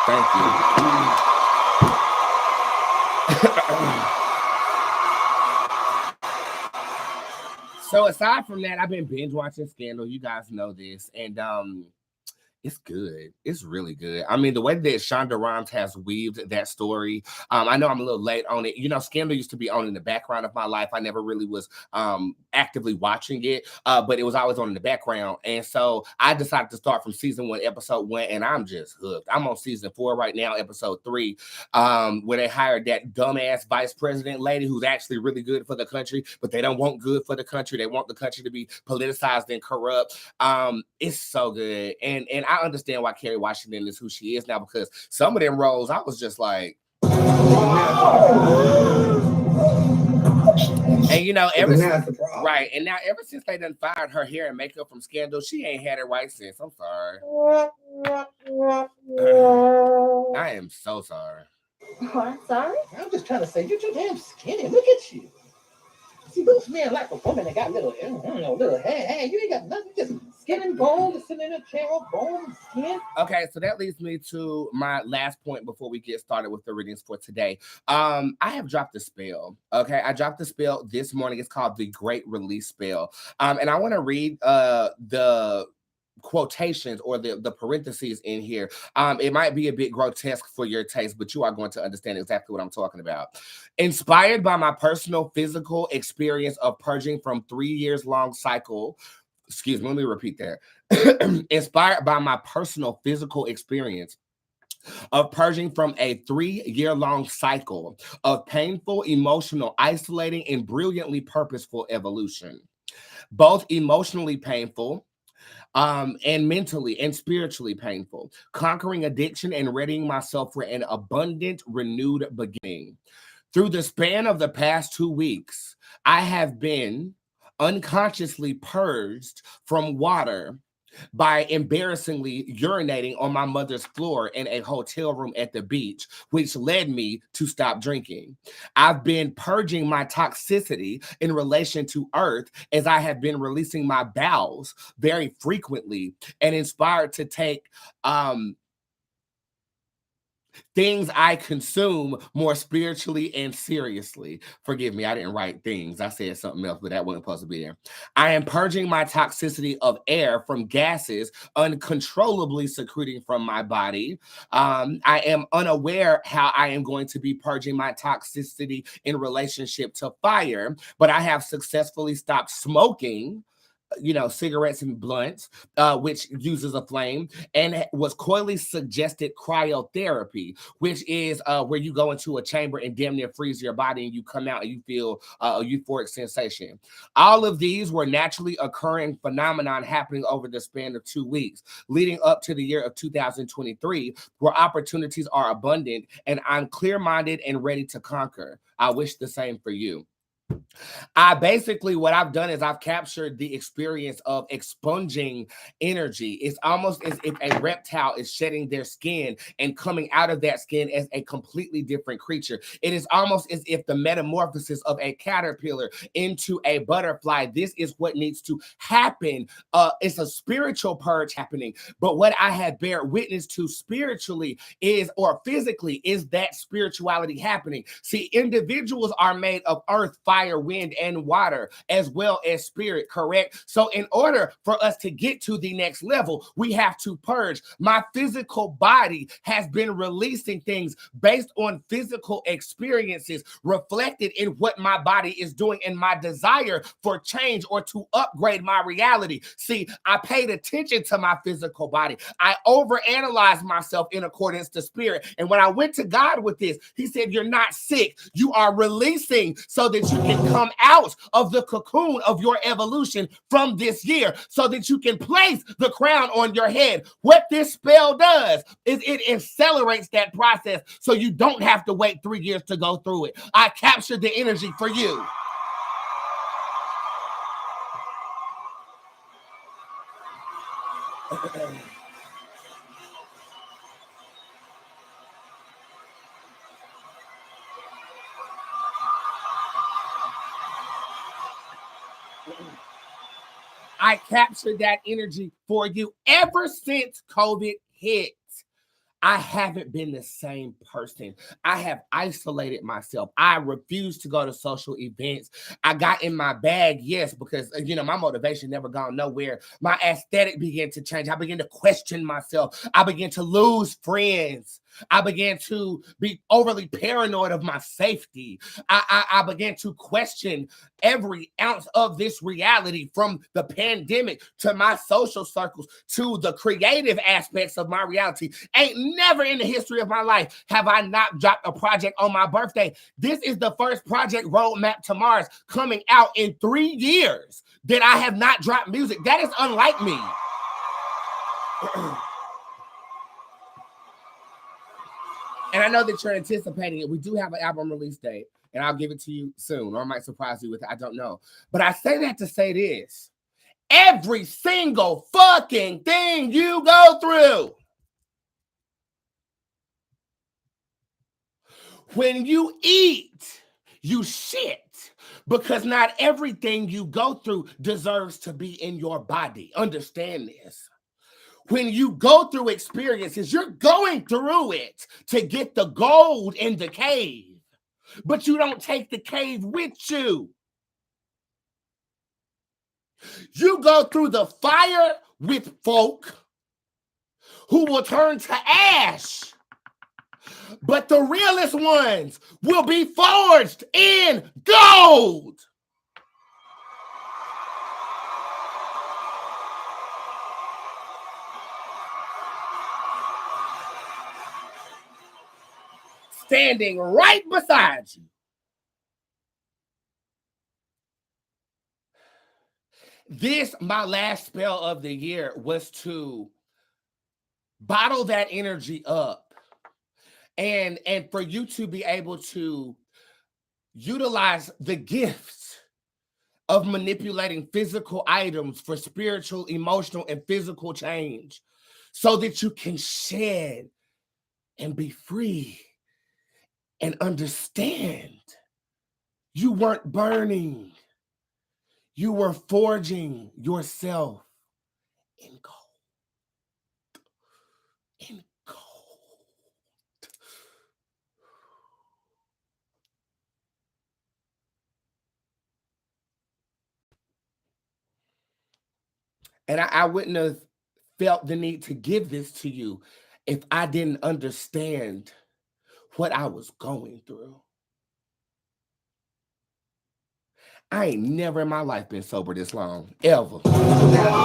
Thank you. So aside from that, I've been binge watching Scandal. You guys know this. And It's good. It's really good. I mean, the way that Shonda Rhimes has weaved that story, I know I'm a little late on it. You know, Scandal used to be on in the background of my life. I never really was actively watching it, but it was always on in the background. And so I decided to start from season 1, episode 1, and I'm just hooked. I'm on season 4 right now, episode 3, where they hired that dumbass vice president lady who's actually really good for the country, but they don't want good for the country. They want the country to be politicized and corrupt. It's so good. And I understand why Kerry Washington is who she is now, because some of them roles, I was just like, and you know, ever since, right, and now ever since they done fired her hair and makeup from Scandal, she ain't had it right since. I'm sorry. I am so sorry. I'm sorry. I'm just trying to say, you're too damn skinny. Look at you. See, those men like a woman that got little hair. You ain't got nothing, just skin and bone, just sitting in a chair, bone and skin. Okay, so that leads me to my last point before we get started with the readings for today. I have dropped a spell. Okay, I dropped a spell this morning. It's called the Great Release Spell. And I want to read the quotations or the parentheses in here. It might be a bit grotesque for your taste, but you are going to understand exactly what I'm talking about. Inspired by my personal physical experience of purging from 3 years long cycle. Excuse me, let me repeat that. Inspired by my personal physical experience of purging from a 3-year-long cycle of painful, emotional, isolating, and brilliantly purposeful evolution. Both emotionally painful, and mentally and spiritually painful, conquering addiction and readying myself for an abundant, renewed beginning. Through the span of the past 2 weeks, I have been unconsciously purged from water by embarrassingly urinating on my mother's floor in a hotel room at the beach, which led me to stop drinking. I've been purging my toxicity in relation to earth as I have been releasing my bowels very frequently and inspired to take things I consume more spiritually and seriously. Forgive me, I didn't write things. I said something else, but that wasn't supposed to be there. I am purging my toxicity of air from gases uncontrollably secreting from my body. I am unaware how I am going to be purging my toxicity in relationship to fire, but I have successfully stopped smoking, you know, cigarettes and blunts, which uses a flame, and was coyly suggested cryotherapy, which is where you go into a chamber and damn near freeze your body and you come out and you feel a euphoric sensation. All of these were naturally occurring phenomenon happening over the span of 2 weeks, leading up to the year of 2023, where opportunities are abundant and I'm clear-minded and ready to conquer. I wish the same for you. What I've done is I've captured the experience of expunging energy. It's almost as if a reptile is shedding their skin and coming out of that skin as a completely different creature. It is almost as if the metamorphosis of a caterpillar into a butterfly. This is what needs to happen. It's a spiritual purge happening. But what I have bear witness to spiritually is, or physically, is that spirituality happening. See, individuals are made of earth, fire, wind, and water, as well as spirit, correct? So in order for us to get to the next level, we have to purge. My physical body has been releasing things based on physical experiences reflected in what my body is doing and my desire for change or to upgrade my reality. See, I paid attention to my physical body. I overanalyzed myself in accordance to spirit. And when I went to God with this, he said, you're not sick. You are releasing so that you can come out of the cocoon of your evolution from this year so that you can place the crown on your head. What this spell does is it accelerates that process so you don't have to wait 3 years to go through it. I captured the energy for you. I captured that energy for you ever since COVID hit. I haven't been the same person. I have isolated myself. I refuse to go to social events. I got in my bag, yes, because, my motivation never gone nowhere. My aesthetic began to change. I began to question myself. I began to lose friends. I began to be overly paranoid of my safety. I began to question every ounce of this reality, from the pandemic to my social circles to the creative aspects of my reality. Ain't never in the history of my life have I not dropped a project on my birthday. This is the first project, Roadmap to Mars, coming out in 3 years that I have not dropped music. That is unlike me. And I know that you're anticipating it. We do have an album release date, and I'll give it to you soon, or I might surprise you with it. I don't know. But I say that to say this. Every single fucking thing you go through, when you eat, you shit. Because not everything you go through deserves to be in your body. Understand this. When you go through experiences, you're going through it to get the gold in the cave, but you don't take the cave with you. You go through the fire with folk who will turn to ash, but the realest ones will be forged in gold. Standing right beside you. This, my last spell of the year, was to bottle that energy up and for you to be able to utilize the gifts of manipulating physical items for spiritual, emotional, and physical change, so that you can shed and be free and understand you weren't burning. You were forging yourself in gold. In gold. And I wouldn't have felt the need to give this to you if I didn't understand what I was going through. I ain't never in my life been sober this long. Ever.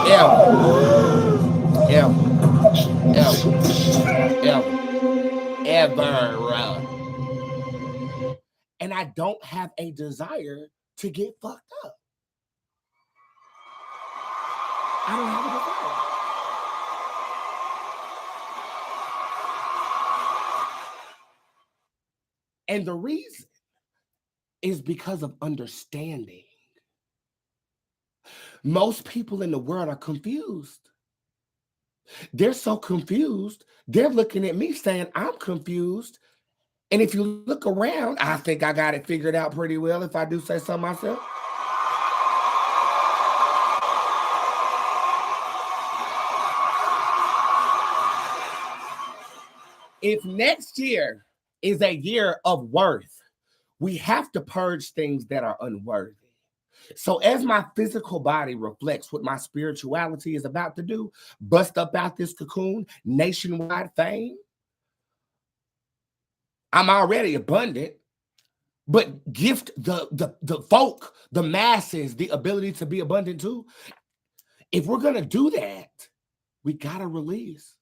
Ever. Ever. Ever. Ever. And I don't have a desire to get fucked up. I don't have a desire. And the reason is because of understanding. Most people in the world are confused. They're so confused, they're looking at me saying, I'm confused. And if you look around, I think I got it figured out pretty well, if I do say so myself. If next year is a year of worth, we have to purge things that are unworthy. So as my physical body reflects what my spirituality is about to do, bust up out this cocoon, nationwide fame, I'm already abundant, but gift the folk, the masses, the ability to be abundant too. If we're going to do that, we got to release.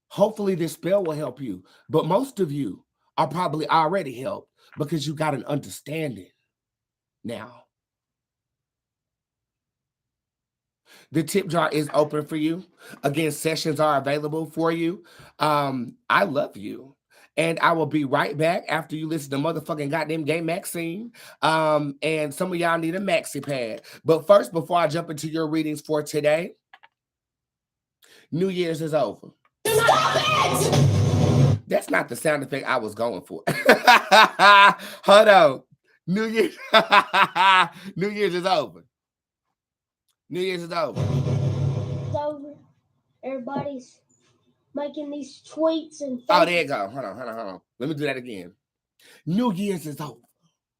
Hopefully this spell will help you. But most of you are probably already helped because you got an understanding now. The tip jar is open for you. Again, sessions are available for you. I love you. And I will be right back after you listen to motherfucking goddamn Gay Maxine. And some of y'all need a maxi pad. But first, before I jump into your readings for today, New Year's is over. Stop it! That's not the sound effect I was going for. Hold on. New Year's is over. New Year's is over. It's over. Everybody's making these tweets and Oh, there you go. Hold on. Let me do that again. New Year's is over.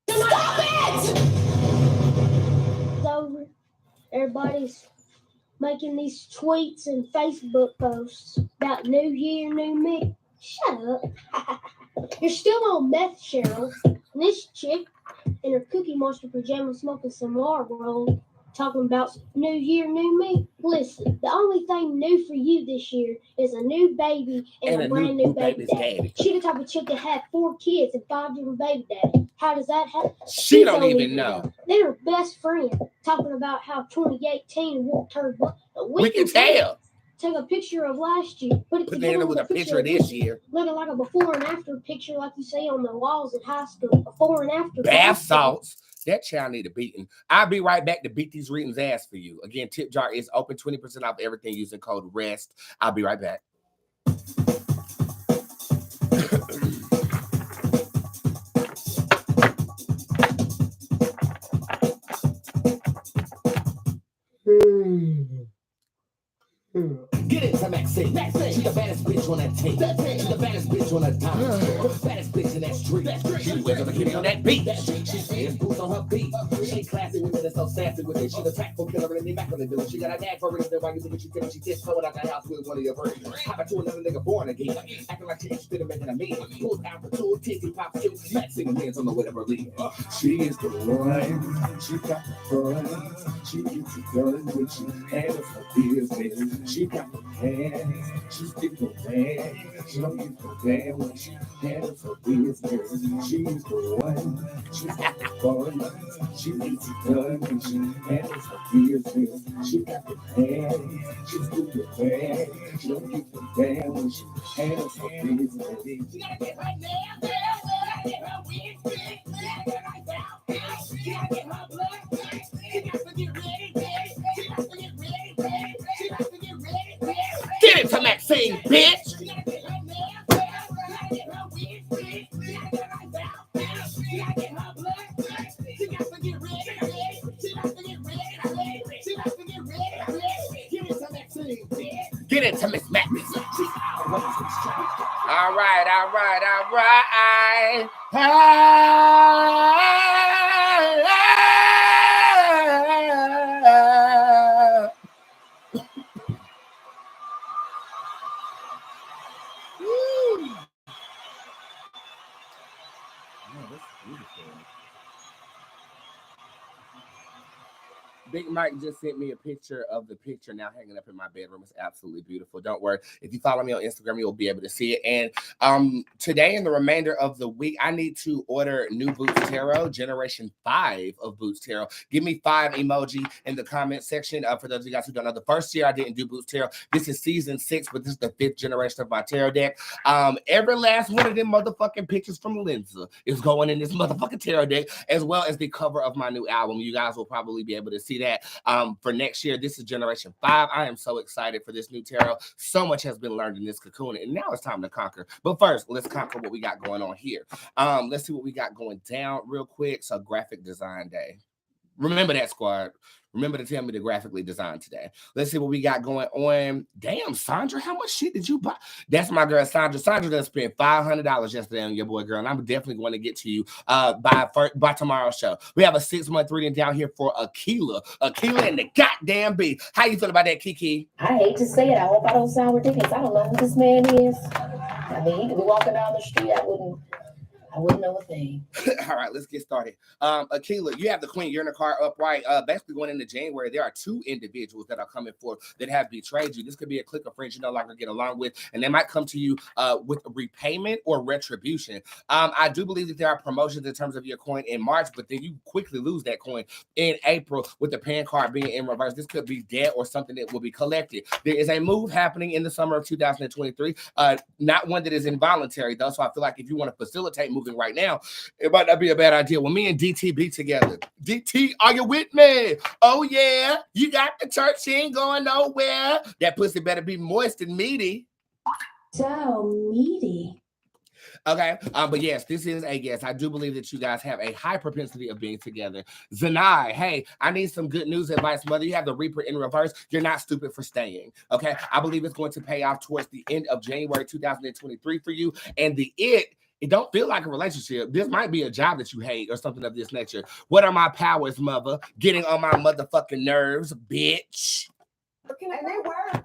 Stop it! It's over. Everybody's making these tweets and Facebook posts about New Year, New Me. Shut up. You're still on meth, Cheryl. And this chick in her Cookie Monster pajamas smoking some Marlboro talking about New Year, New Me. Listen, the only thing new for you this year is a new baby and a brand new baby daddy. She the type of chick that had 4 kids and 5 different baby daddies. How does that happen? She don't even know. They're best friends talking about how 2018 won't turn. We can tell. Take a picture of last year, put it together with a picture of this year. Looking like a before and after picture like you see on the walls in high school. Before and after. Bath salts. That child need a beating. I'll be right back to beat these readings ass for you. Again, Tip Jar is open 20% off everything using code REST. I'll be right back. Get it to Maxine. She the baddest bitch on that team. She the baddest bitch on that time. Baddest bitch in that street. She wears a bikini on that beat. She says boots on her feet. She classy with it and so sassy with it. She the tactful killer in the back of the dude. She got a knack for it. Why you think she tell she just throwing out the house with one of your birds? Hop to another nigga born again. Acting like she interested in making a man. Pulls out for 2 titty pop 2. Maxine hands on the way to Berlin. She is the one. She got the fun. She gets it done when she handles her business. She got the hands. She's getting no man. She don't get no damn when she handles her business. She is the one. She got the fun. She gets it done when she handles her business. She got the hands. She's getting no man. She don't get no damn when she handles her business. She gotta get her nails, get her wigs fixed, get her down, she gotta get her blood fixed. She got to get ready, she got to get ready, she got to get ready. Get it to Maxine, bitch. She gotta get her nails, get her wigs fixed, get her down, she gotta get her blood fixed. She got to get ready, she got to get ready, she got to get ready. Give it to Maxine, bitch. Get it to Miss Max. All right. Big Mike just sent me a picture of the picture now hanging up in my bedroom. It's absolutely beautiful. Don't worry. If you follow me on Instagram, you'll be able to see it. And today and the remainder of the week, I need to order New Bootz Tarot, Generation 5 of Bootz Tarot. Give me 5 emoji in the comment section. For those of you guys who don't know, the first year I didn't do Bootz Tarot. This is season 6, but this is the 5th generation of my tarot deck. Every last one of them motherfucking pictures from Linza is going in this motherfucking tarot deck, as well as the cover of my new album. You guys will probably be able to see that for next year. This is Generation 5. I am so excited for this new tarot. So much has been learned in this cocoon, and now it's time to conquer. But first, let's conquer what we got going on here. Let's see what we got going down real quick. So, graphic design day. Remember that, squad. Remember to tell me to graphically design today. Let's see what we got going on. Damn, Sandra, how much shit did you buy? That's my girl, Sandra. Sandra done spent $500 yesterday on your boy, girl, and I'm definitely going to get to you by tomorrow's show. We have a 6-month reading down here for Akila. Akila and the goddamn B. How you feel about that, Kiki? I hate to say it. I hope I don't sound ridiculous. I don't know who this man is. I mean, he could be walking down the street. I wouldn't know a thing. All right, let's get started. Akila, you have the Queen Urinal card upright. Basically, going into January, there are 2 individuals that are coming forth that have betrayed you. This could be a clique of friends you no longer get along with, and they might come to you with repayment or retribution. I do believe that there are promotions in terms of your coin in March, but then you quickly lose that coin in April with the pan card being in reverse. This could be debt or something that will be collected. There is a move happening in the summer of 2023, not one that is involuntary, though, so I feel like if you want to facilitate moving right now, it might not be a bad idea. Well, me and DT be together. DT, are you with me? Oh yeah, you got the church, she ain't going nowhere. That pussy better be moist and meaty. So meaty. Okay. But yes, this is a yes. I do believe that you guys have a high propensity of being together. Zanai, hey, I need some good news advice, mother. You have the Reaper in reverse. You're not stupid for staying. Okay. I believe it's going to pay off towards the end of January 2023 for you. And it don't feel like a relationship. This might be a job that you hate or something of this nature. What are my powers, mother? Getting on my motherfucking nerves, bitch. And it works.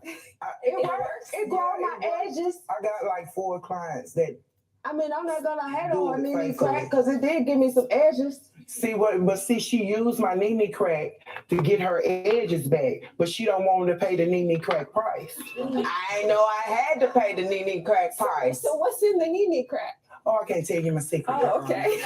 It works. It grows my edges. I got like 4 clients that. I mean, I'm not gonna hate on my Nene crack because it did give me some edges. See, she used my Nene crack to get her edges back, but she don't want to pay the Nene crack price. I know I had to pay the Nene crack price. So what's in the Nene crack? Oh, I can't tell you my secret. Oh, okay.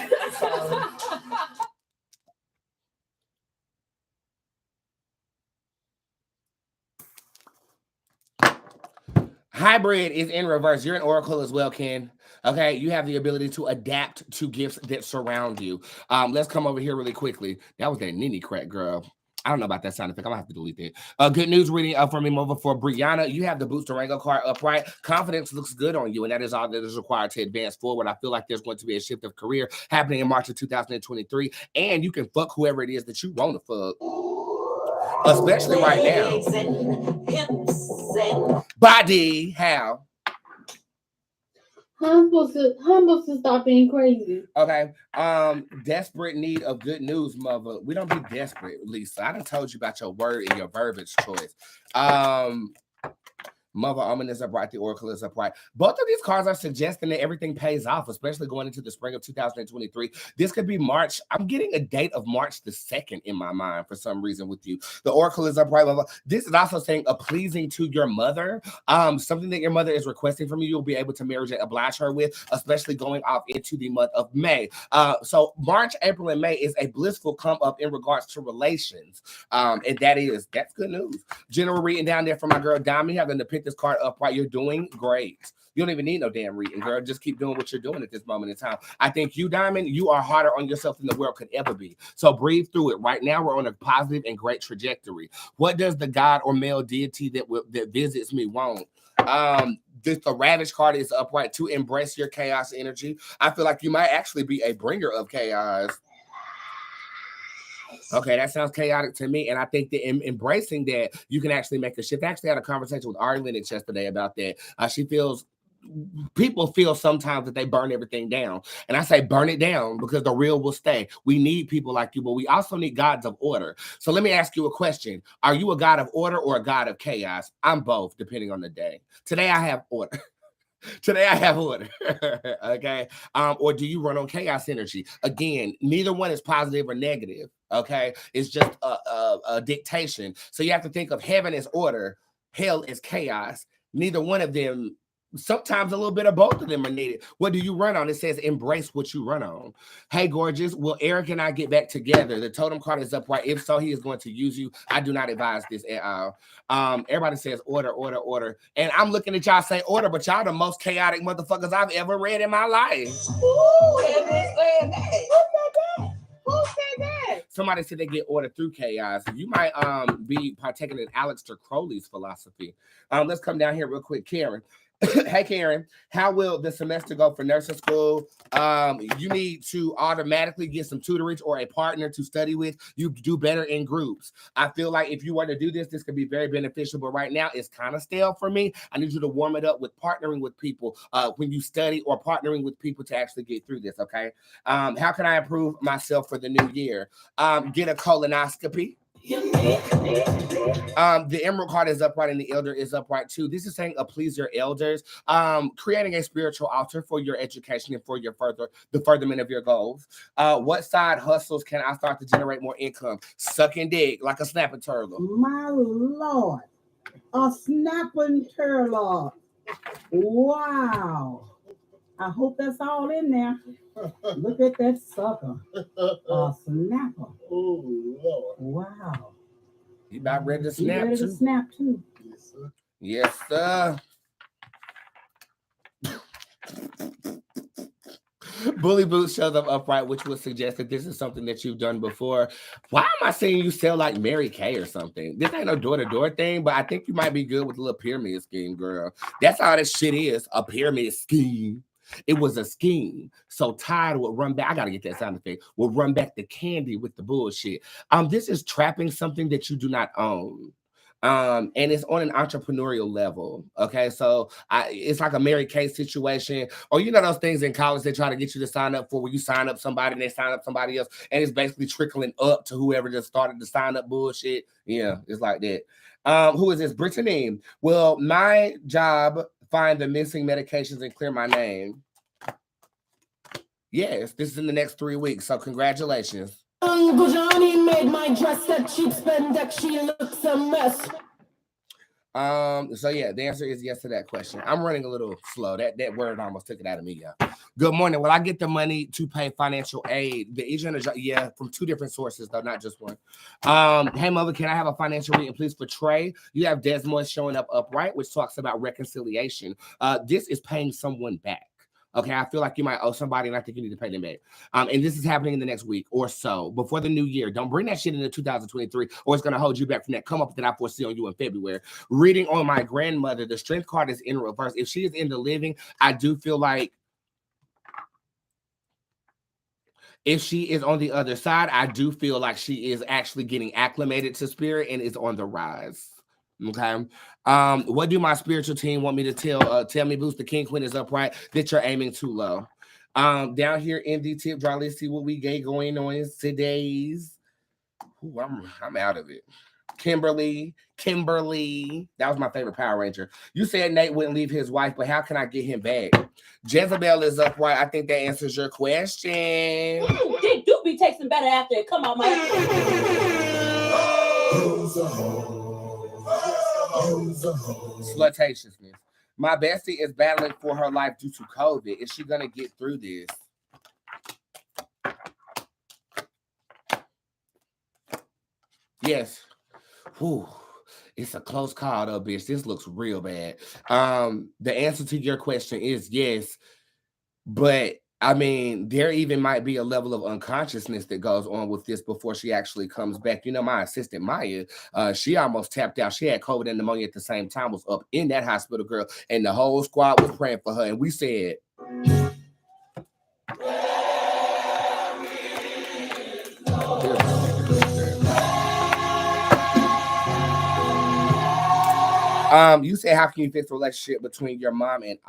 Hybrid is in reverse. You're an oracle as well, Ken. Okay, you have the ability to adapt to gifts that surround you. Let's come over here really quickly. That was that Nene crack, girl. I don't know about that sound effect. I'm gonna have to delete that. Good news reading from me over for Brianna. You have the Boots Durango card upright. Confidence looks good on you, and that is all that is required to advance forward. I feel like there's going to be a shift of career happening in March of 2023, and you can fuck whoever it is that you want to fuck. Especially right now. Body, how? I'm supposed to stop being crazy. Okay. Desperate need of good news, mother. We don't be desperate, Lisa. I done told you about your word and your verbiage choice. Mother Omen is upright, the Oracle is upright. Both of these cards are suggesting that everything pays off, especially going into the spring of 2023. This could be March. I'm getting a date of March the 2nd in my mind for some reason with you. The Oracle is upright. Mother. This is also saying a pleasing to your mother. Something that your mother is requesting from you, you'll be able to marriage and oblige her with, especially going off into the month of May. So March, April, and May is a blissful come up in regards to relations. And that's good news. General reading down there for my girl Dami, having to pick this card upright. You're doing great. You don't even need no damn reading, girl. Just keep doing what you're doing at this moment in time. I think you, Diamond, you are harder on yourself than the world could ever be. So breathe through it. Right now, we're on a positive and great trajectory. What does the God or male deity that visits me want? The Ravage card is upright to embrace your chaos energy. I feel like you might actually be a bringer of chaos. Okay, that sounds chaotic to me. And I think that in embracing that, you can actually make a shift. I actually had a conversation with Ari Lennox yesterday about that. People feel sometimes that they burn everything down. And I say burn it down because the real will stay. We need people like you, but we also need gods of order. So let me ask you a question. Are you a god of order or a god of chaos? I'm both, depending on the day. Today I have order. Today I have order. Okay. Or do you run on chaos energy? Again, neither one is positive or negative. Okay. It's just a dictation. So you have to think of heaven as order, hell as chaos. Neither one of them. Sometimes a little bit of both of them are needed. What do you run on? It says embrace what you run on. Hey, gorgeous. Will Eric and I get back together? The totem card is upright. If so, he is going to use you. I do not advise this at all. Everybody says order, order, order. And I'm looking at y'all say order, but y'all the most chaotic motherfuckers I've ever read in my life. Ooh, saying that. Who said that? Somebody said they get order through chaos. You might be partaking in Aleister Crowley's philosophy. Let's come down here real quick. Karen. Hey, Karen, how will the semester go for nursing school? You need to automatically get some tutorage or a partner to study with. You do better in groups. I feel like if you were to do this, this could be very beneficial, but right now it's kind of stale for me. I need you to warm it up with partnering with people when you study or partnering with people to actually get through this, okay? How can I improve myself for the new year? Get a colonoscopy. The Emerald card is upright and the Elder is upright too. This is saying please your elders, creating a spiritual altar for your education and for your the furtherment of your goals. What side hustles can I start to generate more income? Sucking dick like a snapping turtle. My Lord, a snapping turtle. Wow. I hope that's all in there. Look at that sucker. A snapper. Oh, Lord. Wow. You about ready to snap ready too? To snap too. Yes, sir. Bully Boots shows up upright, which would suggest that this is something that you've done before. Why am I seeing you sell like Mary Kay or something? This ain't no door-to-door thing, but I think you might be good with a little pyramid scheme, girl. That's all this shit is, a pyramid scheme. It was a scheme. So Tide would run back. I gotta get that sound effect. Will run back the candy with the bullshit. This is trapping something that you do not own. And it's on an entrepreneurial level. Okay, so it's like a Mary Kay situation, or you know those things in college they try to get you to sign up for, where you sign up somebody and they sign up somebody else, and it's basically trickling up to whoever just started the sign up bullshit. Yeah, it's like that. Who is this? Brittany. Well, my job, find the missing medications and clear my name. Yes, this is in the next 3 weeks. So congratulations. Uncle Johnny made my dress that cheap spandex. She looks a mess. So yeah, the answer is yes to that question. I'm running a little slow. That word almost took it out of me, yeah. Good morning. Will I get the money to pay financial aid? Yeah, from 2 different sources though, not just one. Hey mother, can I have a financial reading, please, for Trey? You have Desmond showing up upright, which talks about reconciliation. This is paying someone back. Okay, I feel like you might owe somebody, and I think you need to pay them back. And this is happening in the next week or so, before the new year. Don't bring that shit into 2023, or it's going to hold you back from that come up that I foresee on you in February. Reading on my grandmother, the strength card is in reverse. If she is in the living, I do feel like if she is on the other side, I do feel like she is actually getting acclimated to spirit and is on the rise. Okay. What do my spiritual team want me to tell me, Boots, the King Queen is upright, that you're aiming too low. Down here in the tip jar, let's see what we get going on today's. Ooh, I'm out of it. Kimberly, that was my favorite Power Ranger. You said Nate wouldn't leave his wife, but how can I get him back? Jezebel is upright. I think that answers your question. Dick do be texting better after it come out my Slutatiousness. My bestie is battling for her life due to COVID. Is she gonna get through this? Yes. Whew. It's a close call though, bitch. This looks real bad. The answer to your question is yes, but I mean, there even might be a level of unconsciousness that goes on with this before she actually comes back. You know, my assistant Maya, she almost tapped out. She had COVID and pneumonia at the same time, was up in that hospital, girl, and the whole squad was praying for her. And we said, you said, how can you fix the relationship between your mom and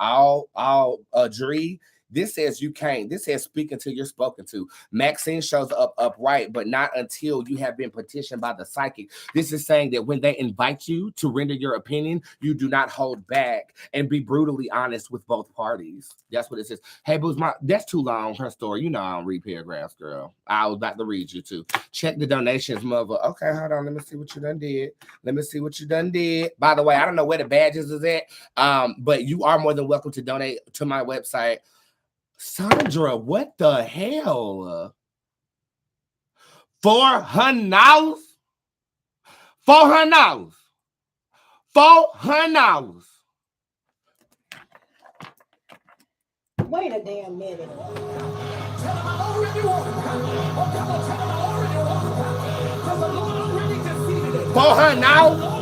Dree? This says you can't. This says speaking to you're spoken to. Maxine shows up upright, but not until you have been petitioned by the psychic. This is saying that when they invite you to render your opinion, you do not hold back and be brutally honest with both parties. That's what it says. Hey, Boots, that's too long, her story. You know I don't read paragraphs, girl. I was about to read you too. Check the donations, mother. Okay, hold on. Let me see what you done did. By the way, I don't know where the badges is at, but you are more than welcome to donate to my website. Sandra, what the hell? $400? $400. $400. Wait a damn minute. $400.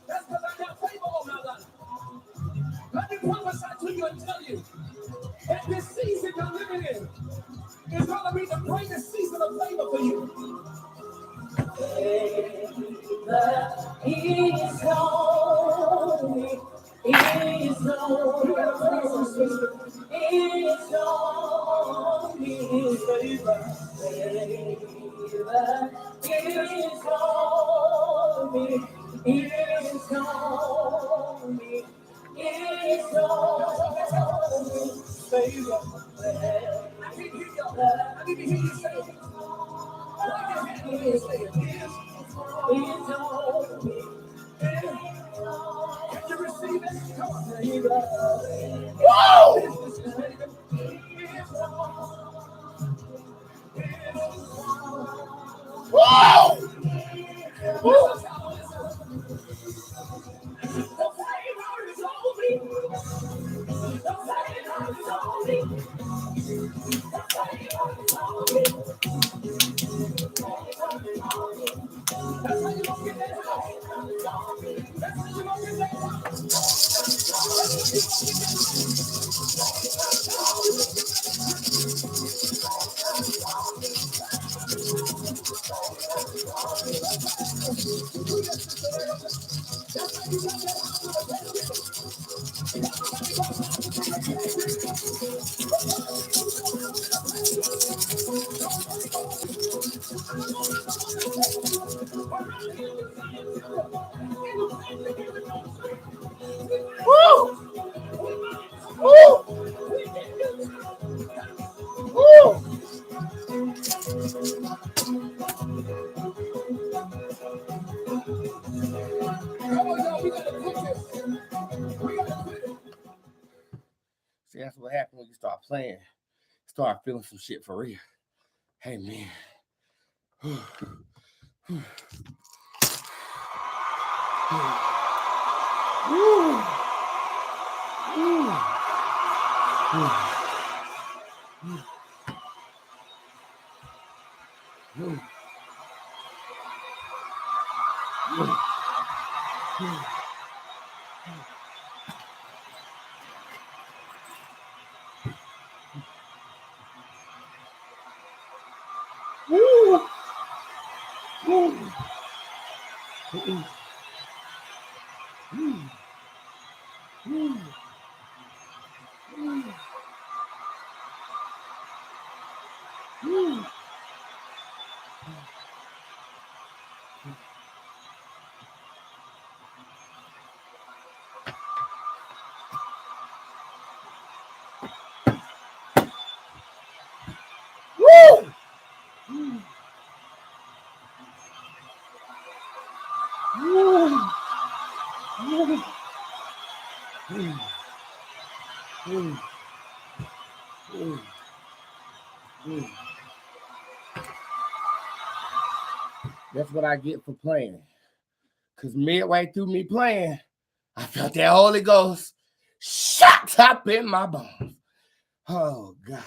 That's because I got favor on my life. Let me prophesy to you and tell you that this season you're living in is going to be the greatest season of favor for you. He's on me. He's on me. He's on me. Favor. He's on me. He's on me. He's on me. Favor. I need to hear you say it. He's on me. Can you receive it? Come on. See, that's what happens when you start playing. Start feeling some shit for real. Hey, man. That's what I get for playing. Because midway through me playing, I felt that Holy Ghost shot up in my bones. Oh, God.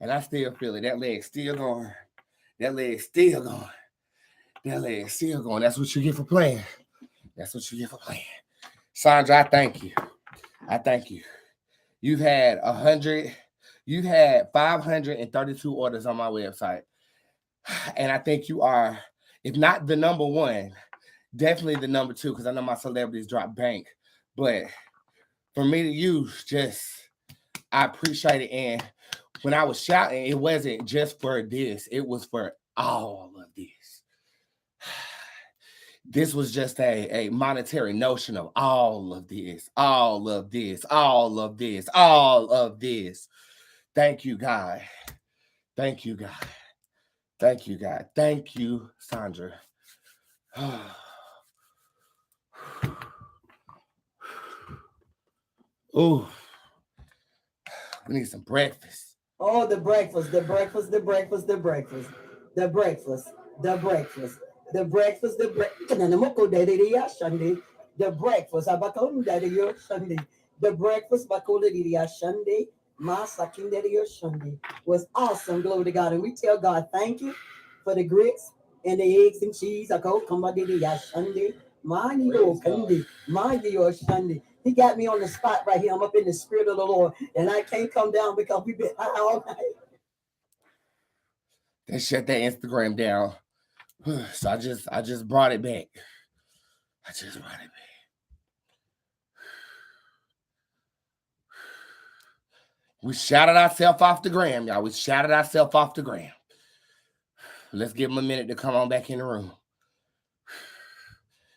And I still feel it. That leg's still going. That leg's still going. That leg's still going. That's what you get for playing. That's what you get for playing. Sandra, I thank you. I thank you. You've had 532 orders on my website. And I think you are, if not the number one, definitely the number two, because I know my celebrities drop bank. But for me to use, I appreciate it. And when I was shouting, it wasn't just for this. It was for all of this. This was just a monetary notion of all of this, all of this, all of this, all of this. Thank you, God. Thank you, God. Thank you, God. Thank you, Sandra. Oh, we need some breakfast. Oh, the breakfast, the breakfast, the breakfast, the breakfast, the breakfast, the breakfast, the breakfast, the breakfast. The breakfast, the breakfast, My Sakindari Sunday was awesome. Glory to God. And we tell God, thank you for the grits and the eggs and cheese. I go, come on, Sunday. Sunday. He got me on the spot right here. I'm up in the spirit of the Lord, and I can't come down because we've been high all night. They shut that Instagram down. So I just brought it back. I just brought it back. We shouted ourselves off the gram, y'all. We shouted ourselves off the gram. Let's give them a minute to come on back in the room.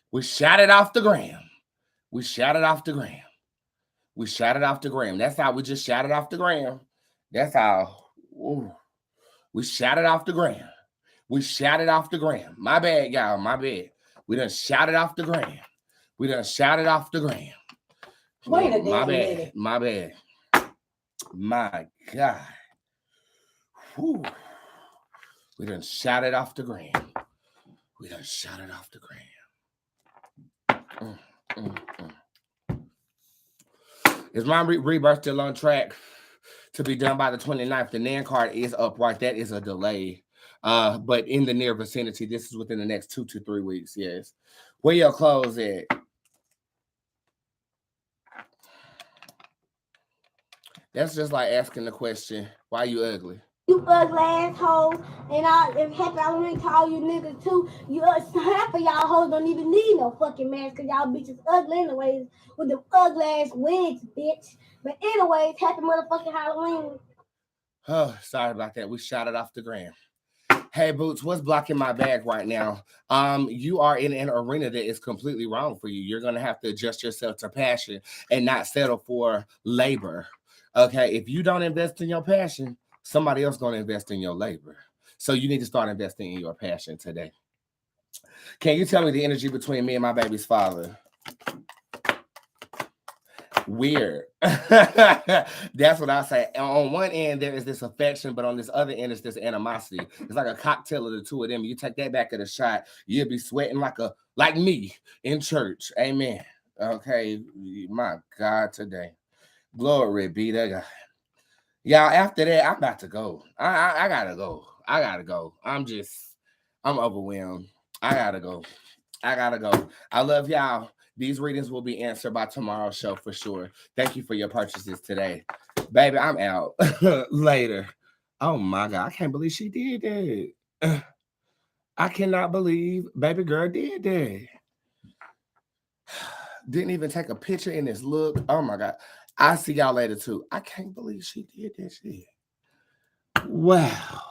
We shouted off the gram. We shouted off the gram. We shouted off the gram. That's how we just shouted off the gram. That's how. Ooh. We shouted off the gram. We shouted off the gram. My bad, y'all. My bad. We done shouted off the gram. We done shouted off the gram. Wait a my damn bad. minute. My bad. My God. Whew. We done shouted off the gram. We done shouted off the gram. Is my rebirth still on track to be done by the 29th? The NAN card is upright. That is a delay. But in the near vicinity, this is within the next 2 to 3 weeks. Yes. Where your clothes at? That's just like asking the question, why you ugly? You ugly assholes, and happy Halloween to all you niggas too. Half of y'all hoes don't even need no fucking mask because y'all bitches ugly anyways with the ugly ass wigs, bitch. But anyways, happy motherfucking Halloween. Oh, sorry about that. We shouted off the gram. Hey, Boots, what's blocking my bag right now? You are in an arena that is completely wrong for you. You're going to have to adjust yourself to passion and not settle for labor. Okay, if you don't invest in your passion, somebody else going to invest in your labor. So you need to start investing in your passion today. Can you tell me the energy between me and my baby's father? Weird. That's what I say. On one end, there is this affection, but on this other end, it's this animosity. It's like a cocktail of the two of them. You take that back of the shot, you'll be sweating like me in church. Amen. Okay, my God, today. Glory be to God. Y'all, after that, I'm about to go. I gotta go. I gotta go. I'm overwhelmed. I gotta go. I love y'all. These readings will be answered by tomorrow's show for sure. Thank you for your purchases today. Baby, I'm out. Later. Oh my God. I can't believe she did that. I cannot believe baby girl did that. Didn't even take a picture in this look. Oh my God. I'll see y'all later too. I can't believe she did that shit. Wow.